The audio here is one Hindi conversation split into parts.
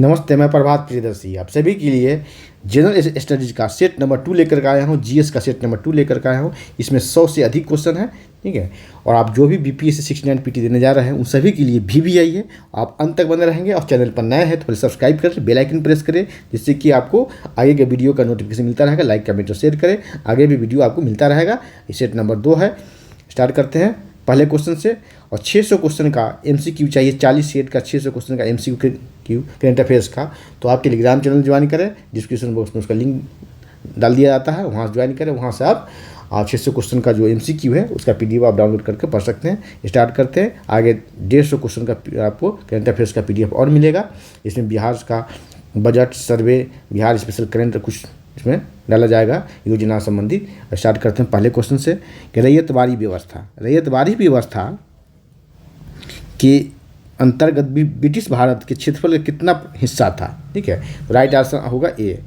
नमस्ते, मैं प्रभात प्रियदर्शी आप सभी के लिए जनरल स्टडीज़ का सेट नंबर 2 लेकर के आया हूँ। जीएस का सेट नंबर 2 लेकर के आया हूँ। इसमें 100 से अधिक क्वेश्चन है, ठीक है। और आप जो भी बीपीएससी 69 पीटी देने जा रहे हैं उन सभी के लिए VVI है। आप अंत तक बने रहेंगे और चैनल पर नए हैं तो पहले सब्सक्राइब करें, बेल आइकन प्रेस करें, जिससे कि आपको आगे के वीडियो का नोटिफिकेशन मिलता रहेगा। लाइक कमेंट और शेयर करें, आगे भी वीडियो आपको मिलता रहेगा। ये सेट नंबर 2 है। स्टार्ट करते हैं पहले क्वेश्चन से। और 600 क्वेश्चन का MCQ चाहिए, 40 सेट का 600 क्वेश्चन का MCQ करंट अफेयर्स का। तो आप टेलीग्राम चैनल ज्वाइन करें, डिस्क्रिप्शन बॉक्स में उसका लिंक डाल दिया जाता है, वहाँ ज्वाइन करें। वहाँ से आप 600 क्वेश्चन का जो MCQ है उसका PDF आप डाउनलोड करके पढ़ सकते हैं। स्टार्ट करते हैं। आगे 150 क्वेश्चन का आपको करंट अफेयर्स का PDF और मिलेगा। इसमें बिहार का बजट, सर्वे, बिहार स्पेशल करंट कुछ इसमें डाला जाएगा योजना संबंधित। स्टार्ट करते हैं पहले क्वेश्चन से कि रैयतवारी व्यवस्था के अंतर्गत ब्रिटिश भारत के क्षेत्रफल का कितना हिस्सा था, ठीक है। राइट आंसर होगा ए।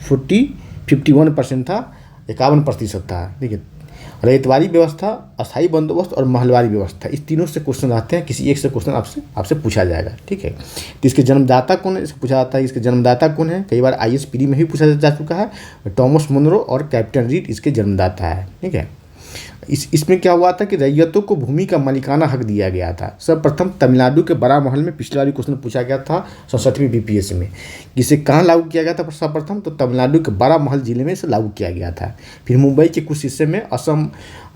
51% था, 51% था, ठीक है। रैयतवारी व्यवस्था, अस्थायी बंदोबस्त और महलवारी व्यवस्था, इस तीनों से क्वेश्चन आते हैं। किसी एक से क्वेश्चन आपसे पूछा जाएगा, ठीक है। तो इसके जन्मदाता कौन है, इसको पूछा जाता है इसके जन्मदाता कौन है। कई बार IAS PD में भी पूछा जा चुका है। टॉमस मुनरो और कैप्टन रीड इसके जन्मदाता है, ठीक है। इसमें क्या हुआ था कि रैयतों को भूमि का मालिकाना हक दिया गया था। सर्वप्रथम तमिलनाडु के बड़ा महल में पिछले वाली क्वेश्चन पूछा गया था 67वीं BPSC में। इसे कहाँ लागू किया गया था सर्वप्रथम, तो तमिलनाडु के बड़ा महल जिले में इसे लागू किया गया था। फिर मुंबई के कुछ हिस्से में, असम,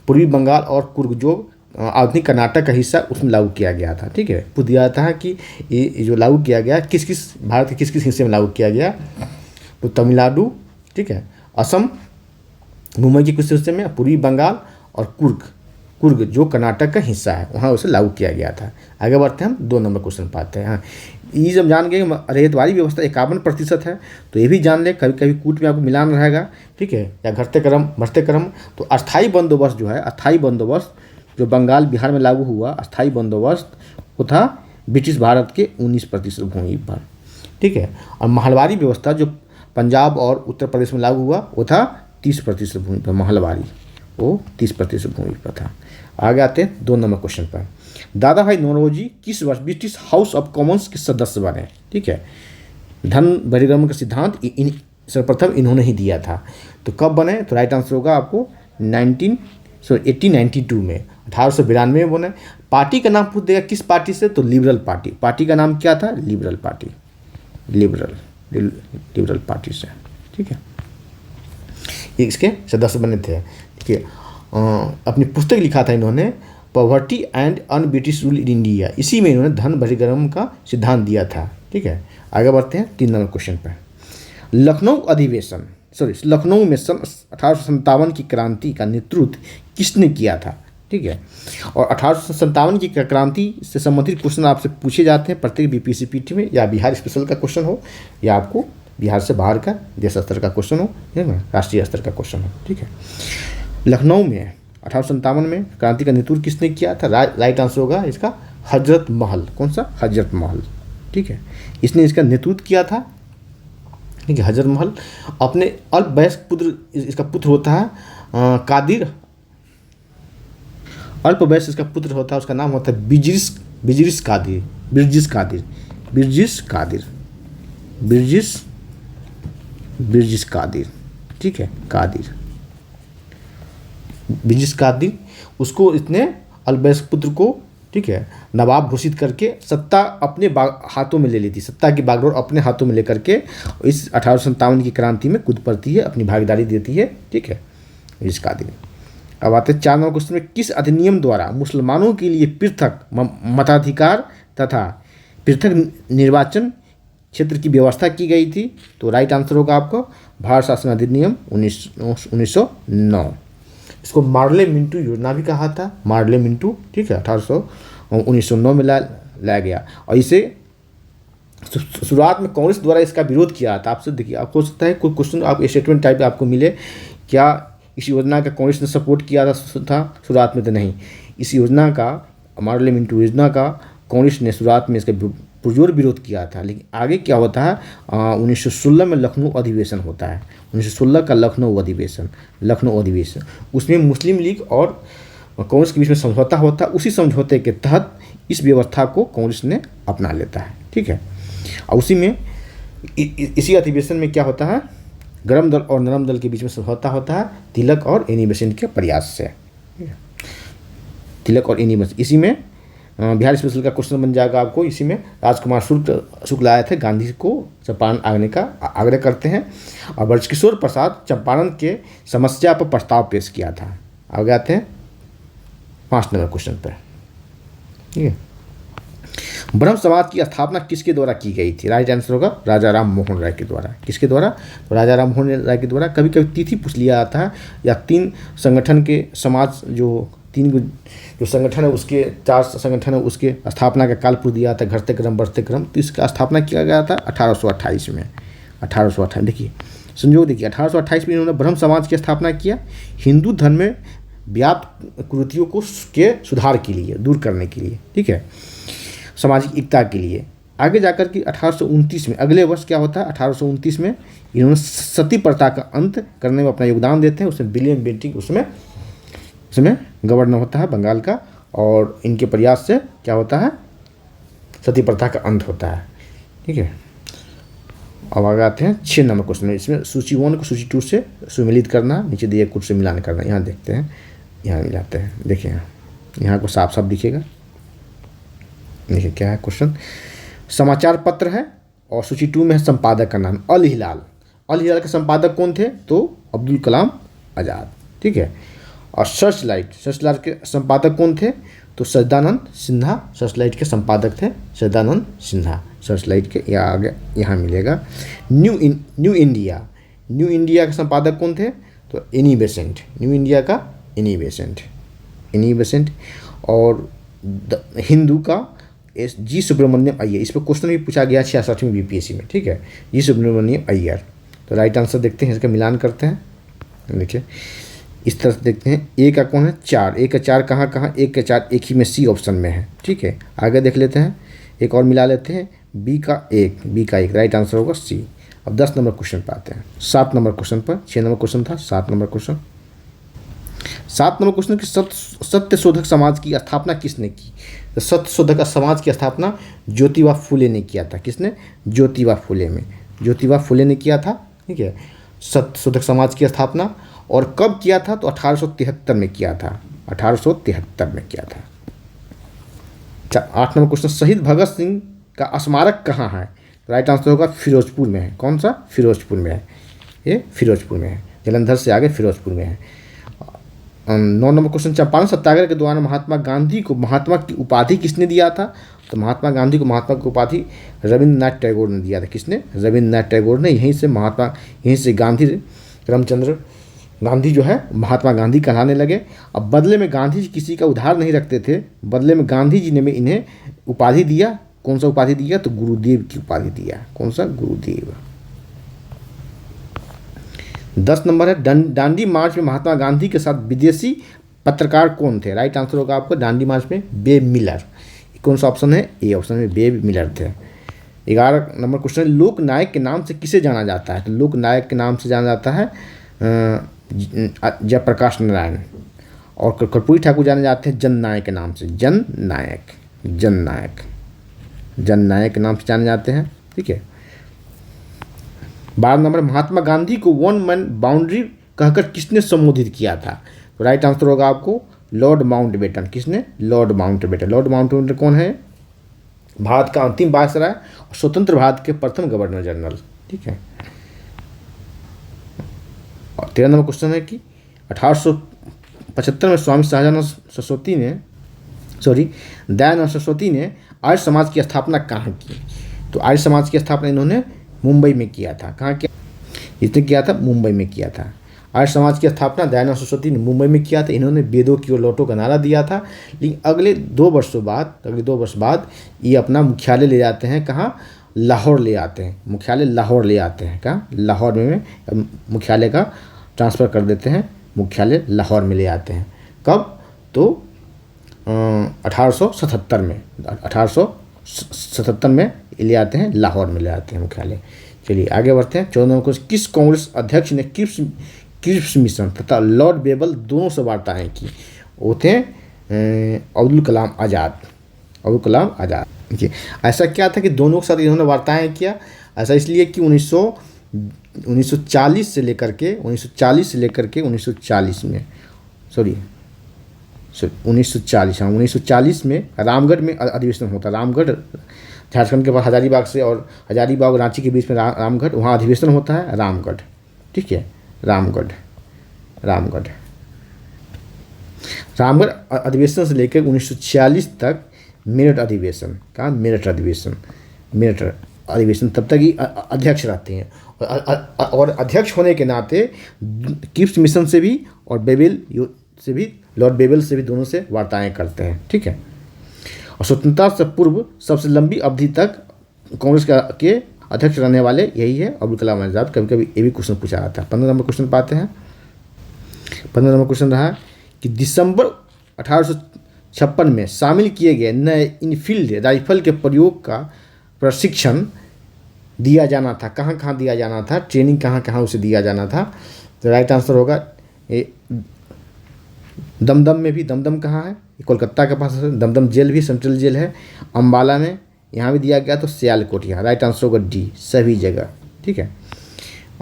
पूर्वी बंगाल और कुर्ग जो आधुनिक कर्नाटक का हिस्सा, उसमें लागू किया गया था, ठीक है। पूछ दिया था कि ये जो लागू किया गया भारत के किस किस हिस्से में लागू किया गया, तो तमिलनाडु, ठीक है, असम, मुंबई के कुछ हिस्से में, पूर्वी बंगाल और कुर्ग जो कर्नाटक का हिस्सा है, वहाँ उसे लागू किया गया था। आगे बढ़ते हैं, हम 2 नंबर क्वेश्चन पाते हैं। हाँ, ये जब जान गए रैयतवारी व्यवस्था 51% है, तो ये भी जान ले कभी कभी कूट में आपको मिलान रहेगा, ठीक है, या घटते क्रम बढ़ते क्रम। तो अस्थायी बंदोबस्त जो है, अस्थायी बंदोबस्त जो बंगाल बिहार में लागू हुआ, अस्थायी बंदोबस्त वो था ब्रिटिश भारत के 19% भूमि पर, ठीक है। और महलवारी व्यवस्था जो पंजाब और उत्तर प्रदेश में लागू हुआ वो था 30% भूमि पर। महलवारी वो 30% भूमि पर था। आगे आते हैं 2 नंबर क्वेश्चन पर। दादा भाई नौरोजी किस वर्ष ब्रिटिश हाउस ऑफ कॉमन्स के सदस्य बने, ठीक है। धन बहिर्गमन का सिद्धांत सर्वप्रथम इन्होंने ही दिया था। तो कब बने, तो राइट आंसर होगा आपको 1892 में, 1892 में बने। पार्टी का नाम पूछ देगा किस पार्टी से, तो लिबरल पार्टी। पार्टी का नाम क्या था, लिबरल पार्टी, लिबरल पार्टी से, ठीक है। इसके सदस्य बने थे, ठीक है। अपनी पुस्तक लिखा था इन्होंने, poverty and un British rule in India. इसी में इन्होंने धन बहिर्गमन का सिद्धांत दिया था, ठीक है। आगे बढ़ते हैं 3 नंबर क्वेश्चन पर। लखनऊ में सन 1857 की क्रांति का नेतृत्व किसने किया था, ठीक है। और 1857 की क्रांति से संबंधित क्वेश्चन आपसे पूछे जाते हैं प्रत्येक BPSC PT में, या बिहार स्पेशल का क्वेश्चन हो, या आपको बिहार से बाहर का देश स्तर का क्वेश्चन हो, है ना, राष्ट्रीय स्तर का क्वेश्चन हो, ठीक है। लखनऊ में 1857 में क्रांति का नेतृत्व किसने किया था, राइट आंसर होगा इसका हजरत महल। कौन सा, हजरत महल, ठीक है। इसने इसका नेतृत्व किया था, ठीक है, हजरत महल। अपने अल्पवयस्क पुत्र, इसका पुत्र होता है कादिर, अल्पवयस्क इसका पुत्र होता है, उसका नाम होता है बिजरिस कादिर, ठीक है, बिजरिस कादिर। उसको इतने अल्पवयस्क पुत्र को, ठीक है, नवाब घोषित करके सत्ता अपने हाथों में ले ली थी। सत्ता की बागडोर अपने हाथों में लेकर के इस 1857 की क्रांति में कूद पड़ती है, अपनी भागीदारी देती है, ठीक है, बिजरिस कादिर। अब आते हैं 4 नंबर क्वेश्चन में। किस अधिनियम द्वारा मुसलमानों के लिए पृथक मताधिकार तथा पृथक निर्वाचन क्षेत्र की व्यवस्था की गई थी, तो राइट आंसर होगा आपको भारत शासन अधिनियम 1909। इसको मार्ले मिंटू योजना भी कहा था, मार्ले मिंटू, ठीक है, 1909 में लाया गया। और इसे शुरुआत में कांग्रेस द्वारा इसका विरोध किया था। आपसे देखिए, आपको हो सकता है कोई क्वेश्चन आप स्टेटमेंट टाइप आपको मिले, क्या इस योजना का कांग्रेस ने सपोर्ट किया था शुरुआत में, तो नहीं। इस योजना का, मार्ले मिंटू योजना का कांग्रेस ने शुरुआत में इसका पुरजोर विरोध किया था। लेकिन आगे क्या होता है, 1916 में लखनऊ अधिवेशन होता है, 1916 का लखनऊ अधिवेशन। उसमें मुस्लिम लीग और कांग्रेस के बीच में समझौता होता है। उसी समझौते के तहत इस व्यवस्था को कांग्रेस ने अपना लेता है, ठीक है। और उसी में इसी अधिवेशन में क्या होता है, गर्म दल और नरम दल के बीच में समझौता होता है तिलक और एनी बेसेंट के प्रयास से। तिलक और एनी बेसेंट, इसी में बिहार स्पेशल का क्वेश्चन बन जाएगा आपको। इसी में राजकुमार शुक्ल आए थे, गांधी को चंपारण आने का आग्रह करते हैं, और ब्रजकिशोर प्रसाद चंपारण के समस्या पर प्रस्ताव पेश किया था। आगे आते हैं 5 नंबर क्वेश्चन पर। ठीक है, ब्रह्म समाज की स्थापना किसके द्वारा की गई थी? राइट आंसर होगा राजा राम मोहन राय के द्वारा। किसके द्वारा? तो राजा राम मोहन राय के द्वारा। कभी कभी तिथि पूछ लिया जाता है, या 3 संगठन के समाज, जो 3 जो संगठन है उसके 4 संगठन है उसके स्थापना का कालपुर दिया था, घटते क्रम बढ़ते क्रम। तो इसका स्थापना किया गया था 1828 में। 1828 देखिए संयोग, देखिए 1828 में इन्होंने ब्रह्म समाज की स्थापना किया, हिंदू धर्म में व्याप्त कुरीतियों को के सुधार के लिए, दूर करने के लिए, ठीक है, सामाजिक एकता के लिए। आगे जाकर कि 1829 में, अगले वर्ष क्या होता है, 1829 में इन्होंने सती प्रथा का अंत करने में अपना योगदान देते हैं। उसमें विलियम बेंटिंक उसमें गवर्नर होता है बंगाल का, और इनके प्रयास से क्या होता है, सती प्रथा का अंत होता है। ठीक है, अब आगे आते हैं 6 नंबर क्वेश्चन में। इसमें सूची 1 को सूची 2 से सुमिलित करना, नीचे दिए कुछ से मिलान करना। यहाँ देखते हैं, यहाँ मिलाते हैं। देखिए यहाँ को साफ साफ दिखेगा। देखिए क्या है क्वेश्चन, समाचार पत्र है और सूची 2 में है संपादक का नाम अल हिलाल। अल हिलाल के संपादक कौन थे? तो अब्दुल कलाम आज़ाद। ठीक है, और सर्च लाइट के संपादक कौन थे? तो सच्चिदानंद सिन्हा सर्च लाइट के संपादक थे, सच्चिदानंद सिन्हा सर्च लाइट के। या आगे यहाँ मिलेगा न्यू इंडिया के संपादक कौन थे? तो एनी बेसेंट, न्यू इंडिया का एनी बेसेंट। और हिंदू का जी सुब्रमण्यम अय्यर। इस पर क्वेश्चन भी पूछा गया 66वीं बीपीएससी में। ठीक है, जी सुब्रमण्यम अय्यर। तो राइट आंसर देखते हैं, इसका मिलान करते हैं। देखिए इस तरह से देखते हैं, ए का कौन है? 4। ए का 4 कहाँ? 1 का 4 एक ही में सी ऑप्शन में है। ठीक है, आगे देख लेते हैं, एक और मिला लेते हैं, बी का 1। राइट आंसर होगा सी। अब 10 नंबर क्वेश्चन पे आते हैं, 7 नंबर क्वेश्चन पर। 6 नंबर क्वेश्चन था, 7 नंबर क्वेश्चन। 7 नंबर क्वेश्चन की सत्यशोधक समाज की स्थापना किसने की? तो सत्यशोधक समाज की स्थापना ज्योतिबा फुले ने किया था। किसने? ज्योतिबा फुले ने किया था। ठीक है, सत्यशोधक समाज की स्थापना। और कब किया था? तो 1873 में किया था। 1873 में किया था। 8 नंबर क्वेश्चन, शहीद भगत सिंह का स्मारक कहाँ है? राइट आंसर होगा फिरोजपुर में है। कौन सा? फिरोजपुर में है, ये फिरोजपुर में है, जलंधर से आगे फिरोजपुर में है। 9 नंबर क्वेश्चन, चंपारण सत्याग्रह के दौरान महात्मा गांधी को महात्मा की उपाधि किसने दिया था? तो महात्मा गांधी को महात्मा की उपाधि रविंद्रनाथ टैगोर ने दिया था। किसने? रविंद्रनाथ टैगोर ने। यहीं से गांधी रामचंद्र गांधी जो है महात्मा गांधी कहलाने लगे। अब बदले में गांधी जी किसी का उधार नहीं रखते थे, बदले में गांधी जी ने इन्हें उपाधि दिया। कौन सा उपाधि दिया? तो गुरुदेव की उपाधि दिया। कौन सा? गुरुदेव। 10 नंबर है, दांडी मार्च में महात्मा गांधी के साथ विदेशी पत्रकार कौन थे? राइट आंसर होगा आपको दांडी मार्च में बेब मिलर। कौन सा ऑप्शन है? ए ऑप्शन में बेब मिलर थे। 11 नंबर क्वेश्चन, लोकनायक के नाम से किसे जाना जाता है? तो लोकनायक के नाम से जाना जाता है जयप्रकाश नारायण। और कर्पूरी ठाकुर जाने जाते हैं जननायक के नाम से। जननायक के नाम से जाने जाते हैं। ठीक है, 12 नंबर, महात्मा गांधी को 1 मैन बाउंड्री कहकर किसने संबोधित किया था? तो राइट आंसर होगा आपको लॉर्ड माउंटबेटन। किसने? Lord Mountbatten. लॉर्ड माउंटबेटन कौन है? भारत का अंतिम वायसराय और स्वतंत्र भारत के प्रथम गवर्नर जनरल। ठीक है, और 13 नंबर क्वेश्चन है कि 1875 में स्वामी दयानंद सरस्वती ने आर्य समाज की स्थापना कहाँ की? तो आर्य समाज की स्थापना इन्होंने मुंबई में किया था। कहाँ किया? इसने किया था मुंबई में किया था। आर्य समाज की स्थापना दयानंद सरस्वती ने मुंबई में किया था। इन्होंने वेदों की ओर लौटो का नारा दिया था। लेकिन अगले 2 वर्ष बाद ये अपना मुख्यालय ले जाते हैं। कहाँ? लाहौर ले आते हैं। मुख्यालय लाहौर ले आते हैं। कहाँ? लाहौर में मुख्यालय का ट्रांसफ़र कर देते हैं, मुख्यालय लाहौर में ले आते हैं। कब? तो 1877 में। 1877 में ले आते हैं, लाहौर में ले आते हैं मुख्यालय। चलिए आगे बढ़ते हैं। 14 नंबर, किस कांग्रेस अध्यक्ष ने क्रिप्स मिशन तथा लॉर्ड बेबल दोनों से वार्ताएं की? वो थे अब्दुल कलाम आज़ाद। देखिए ऐसा क्या था कि दोनों के साथ इन्होंने वार्ताएं किया। ऐसा इसलिए कि 1940 से लेकर के 1940 में, सॉरी 1940, हाँ 1940 में रामगढ़ में अधिवेशन होता। रामगढ़ झारखंड के पास हजारीबाग से, और हजारीबाग रांची के बीच में रामगढ़, वहाँ अधिवेशन होता है रामगढ़, ठीक है। रामगढ़ अधिवेशन से लेकर 1946 तक मेरठ अधिवेशन, कहाँ मेरठ अधिवेशन तब तक ही अध्यक्ष रहते हैं। और अध्यक्ष होने के नाते किप्स मिशन से भी और बेबेल से भी, लॉर्ड बेबेल से भी, दोनों से वार्ताएं करते हैं, ठीक है। और स्वतंत्रता से पूर्व सबसे लंबी अवधि तक कांग्रेस के अध्यक्ष रहने वाले यही है अब्दुल कलाम आज़ाद। कभी कभी ये भी क्वेश्चन पूछा जाता है। 15 नंबर क्वेश्चन पाते हैं। 15 नंबर क्वेश्चन रहा कि दिसंबर 1856 में शामिल किए गए नए इनफील्ड राइफल के प्रयोग का प्रशिक्षण दिया जाना था। कहाँ कहाँ दिया जाना था, ट्रेनिंग कहाँ कहाँ उसे दिया जाना था? तो राइट आंसर होगा दमदम में भी। दमदम कहाँ है? कोलकाता के पास है। दमदम जेल भी सेंट्रल जेल है। अम्बाला में यहाँ भी दिया गया, तो सियालकोट यहाँ। राइट आंसर होगा डी, सभी जगह, ठीक है।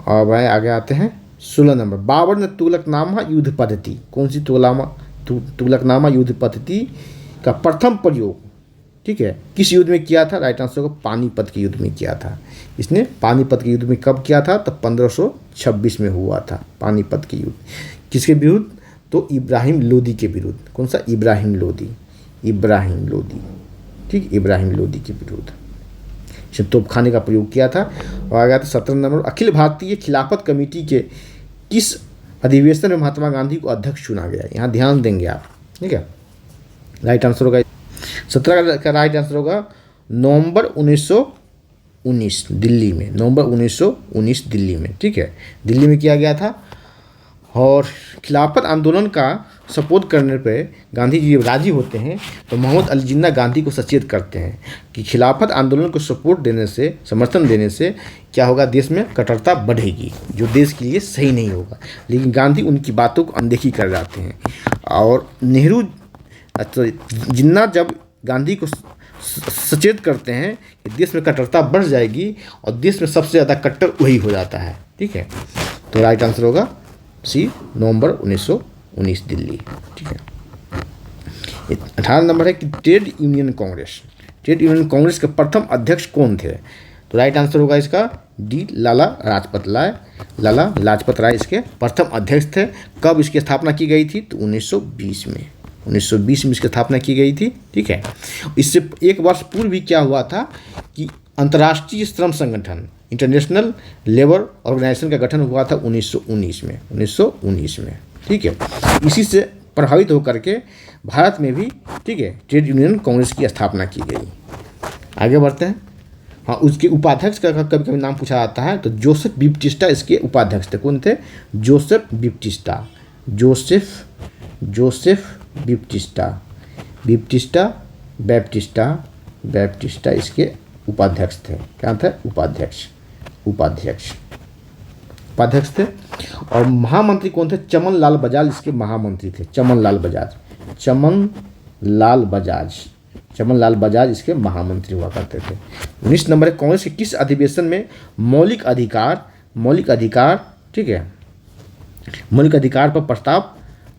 और भाई आगे आते हैं 16 नंबर। बाबर ने तुगलकनामा युद्ध पद्धति, कौन सी तुगलकनामा युद्ध पद्धति का प्रथम प्रयोग, ठीक है, किस युद्ध में किया था? राइट आंसर होगा पानीपत के युद्ध में किया था। इसने पानीपत के युद्ध में कब किया था? तो 1526 में हुआ था पानीपत के युद्ध। किसके विरुद्ध? तो इब्राहिम लोदी के विरुद्ध। कौन सा? इब्राहिम लोदी, ठीक, इब्राहिम लोदी के विरुद्ध इसने तोपखाने का प्रयोग किया था। और आ गया था 17 नंबर। अखिल भारतीय खिलाफत कमेटी के किस अधिवेशन में महात्मा गांधी को अध्यक्ष चुना गया? यहाँ ध्यान देंगे आप, ठीक है। राइट आंसर होगा 17 का राइट आंसर होगा नवंबर 1919 दिल्ली में। नवंबर 1919 दिल्ली में, ठीक है, दिल्ली में किया गया था। और खिलाफत आंदोलन का सपोर्ट करने पे गांधी जी राजी होते हैं, तो मोहम्मद अली जिन्ना गांधी को सचेत करते हैं कि खिलाफत आंदोलन को सपोर्ट देने से, समर्थन देने से क्या होगा? देश में कट्टरता बढ़ेगी, जो देश के लिए सही नहीं होगा। लेकिन गांधी उनकी बातों को अनदेखी कर जाते हैं। और नेहरू, जिन्ना जब गांधी को सचेत करते हैं कि देश में कट्टरता बढ़ जाएगी और देश में सबसे ज़्यादा कट्टर वही हो जाता है, ठीक है। तो राइट आंसर होगा सी, नवंबर 1919 दिल्ली, ठीक है। 18 नंबर है कि ट्रेड यूनियन कांग्रेस के प्रथम अध्यक्ष कौन थे? तो राइट आंसर होगा इसका डी, लाला लाजपत राय इसके प्रथम अध्यक्ष थे। कब इसकी स्थापना की गई थी? तो 1920 में। 1920 में इसकी स्थापना की गई थी, ठीक है। इससे एक वर्ष पूर्व भी क्या हुआ था कि अंतर्राष्ट्रीय श्रम संगठन, इंटरनेशनल लेबर ऑर्गेनाइजेशन का गठन हुआ था 1919 में, ठीक है। इसी से प्रभावित होकर के भारत में भी, ठीक है, ट्रेड यूनियन कांग्रेस की स्थापना की गई। आगे बढ़ते हैं। हाँ, उसके उपाध्यक्ष का कभी कभी नाम पूछा जाता है, तो जोसेफ बैप्टिस्टा इसके उपाध्यक्ष थे। कौन थे? जोसेफ बैप्टिस्टा इसके उपाध्यक्ष थे। क्या थे? उपाध्यक्ष थे। और महामंत्री कौन थे? चमन लाल बजाज इसके महामंत्री थे। चमन लाल बजाज इसके महामंत्री हुआ करते थे। 19 नंबर है, कांग्रेस के किस अधिवेशन में मौलिक अधिकार, ठीक है, मौलिक अधिकार पर प्रस्ताव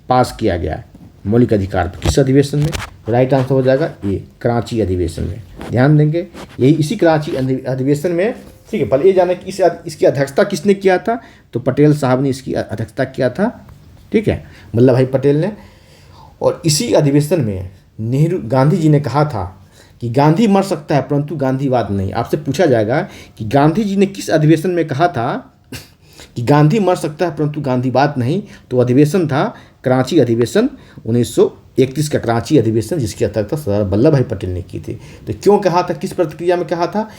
पास किया गया? मौलिक अधिकार पर किस अधिवेशन में? राइट आंसर हो जाएगा ये, कराची अधिवेशन में। ध्यान देंगे, यही इसी कराची अधिवेशन में, ठीक है। पहले ये जाने कि इसकी अध्यक्षता किसने किया था? तो पटेल साहब ने इसकी अध्यक्षता किया था, ठीक है, वल्लभ भाई पटेल ने। और इसी अधिवेशन में गांधी जी ने कहा था कि गांधी मर सकता है परंतु गांधीवाद नहीं। आपसे पूछा जाएगा कि गांधी जी ने किस अधिवेशन में कहा था कि गांधी मर सकता है परंतु गांधीवाद नहीं? तो अधिवेशन था कराची अधिवेशन, 1931 का कराची अधिवेशन, जिसकी अध्यक्षता सरदार वल्लभ भाई पटेल ने की थी। तो क्यों कहा था, किस प्रतिक्रिया में कहा था?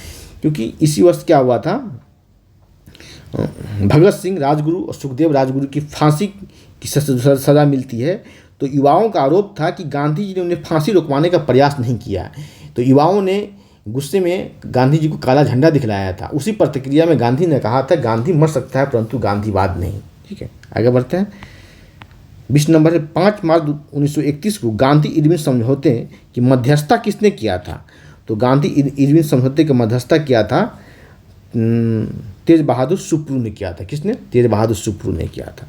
क्योंकि इसी वर्ष क्या हुआ था, भगत सिंह राजगुरु और सुखदेव राजगुरु की फांसी की सज़ा मिलती है। तो युवाओं का आरोप था कि गांधी जी ने उन्हें फांसी रुकवाने का प्रयास नहीं किया। तो युवाओं ने गुस्से में गांधी जी को काला झंडा दिखलाया था। उसी प्रतिक्रिया में गांधी ने कहा था गांधी मर सकता है परंतु गांधीवाद नहीं, ठीक है। आगे बढ़ते हैं। 20 नंबर है, 5 मार्च 1931 को गांधी इरविन समझौते की मध्यस्थता किसने किया था? तो गांधी इरविन समझौते की मध्यस्थता किया था तेज बहादुर सुप्रू ने किया था। किसने? तेज बहादुर सुप्रू ने किया था।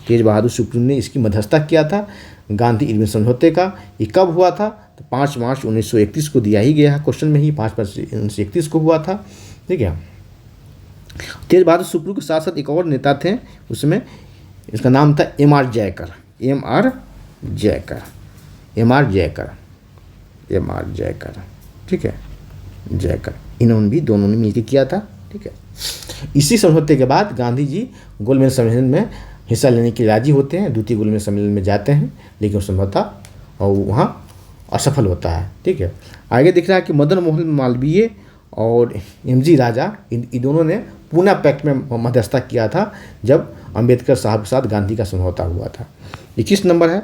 तेज बहादुर सुप्रू ने इसकी मध्यस्थता किया था गांधी इरविन समझौते का। ये कब हुआ था? तो 5 मार्च 1931 को दिया ही गया है क्वेश्चन में ही, 5 मार्च 1931 को हुआ था। ठीक है। तेज बहादुर सुप्रू के साथ साथ एक और नेता थे उसमें, इसका नाम था M.R. Jayakar. M.R. Jayakar, M.R. Jayakar, M.R. Jayakar. ठीक है, जयकर, इन्होंने भी दोनों ने मिलकर किया था। ठीक है। इसी समझौते के बाद गांधी जी गोलमेज सम्मेलन में हिस्सा लेने के लिए राजी होते हैं, द्वितीय गोलमेज सम्मेलन में जाते हैं, लेकिन समझौता और वहाँ असफल होता है। ठीक है। आगे दिख रहा है कि मदन मोहन मालवीय और M.G. राजा इन दोनों ने पूना पैक्ट में मध्यस्थता किया था जब अंबेडकर साहब के साथ गांधी का समझौता हुआ था। 21 नंबर है,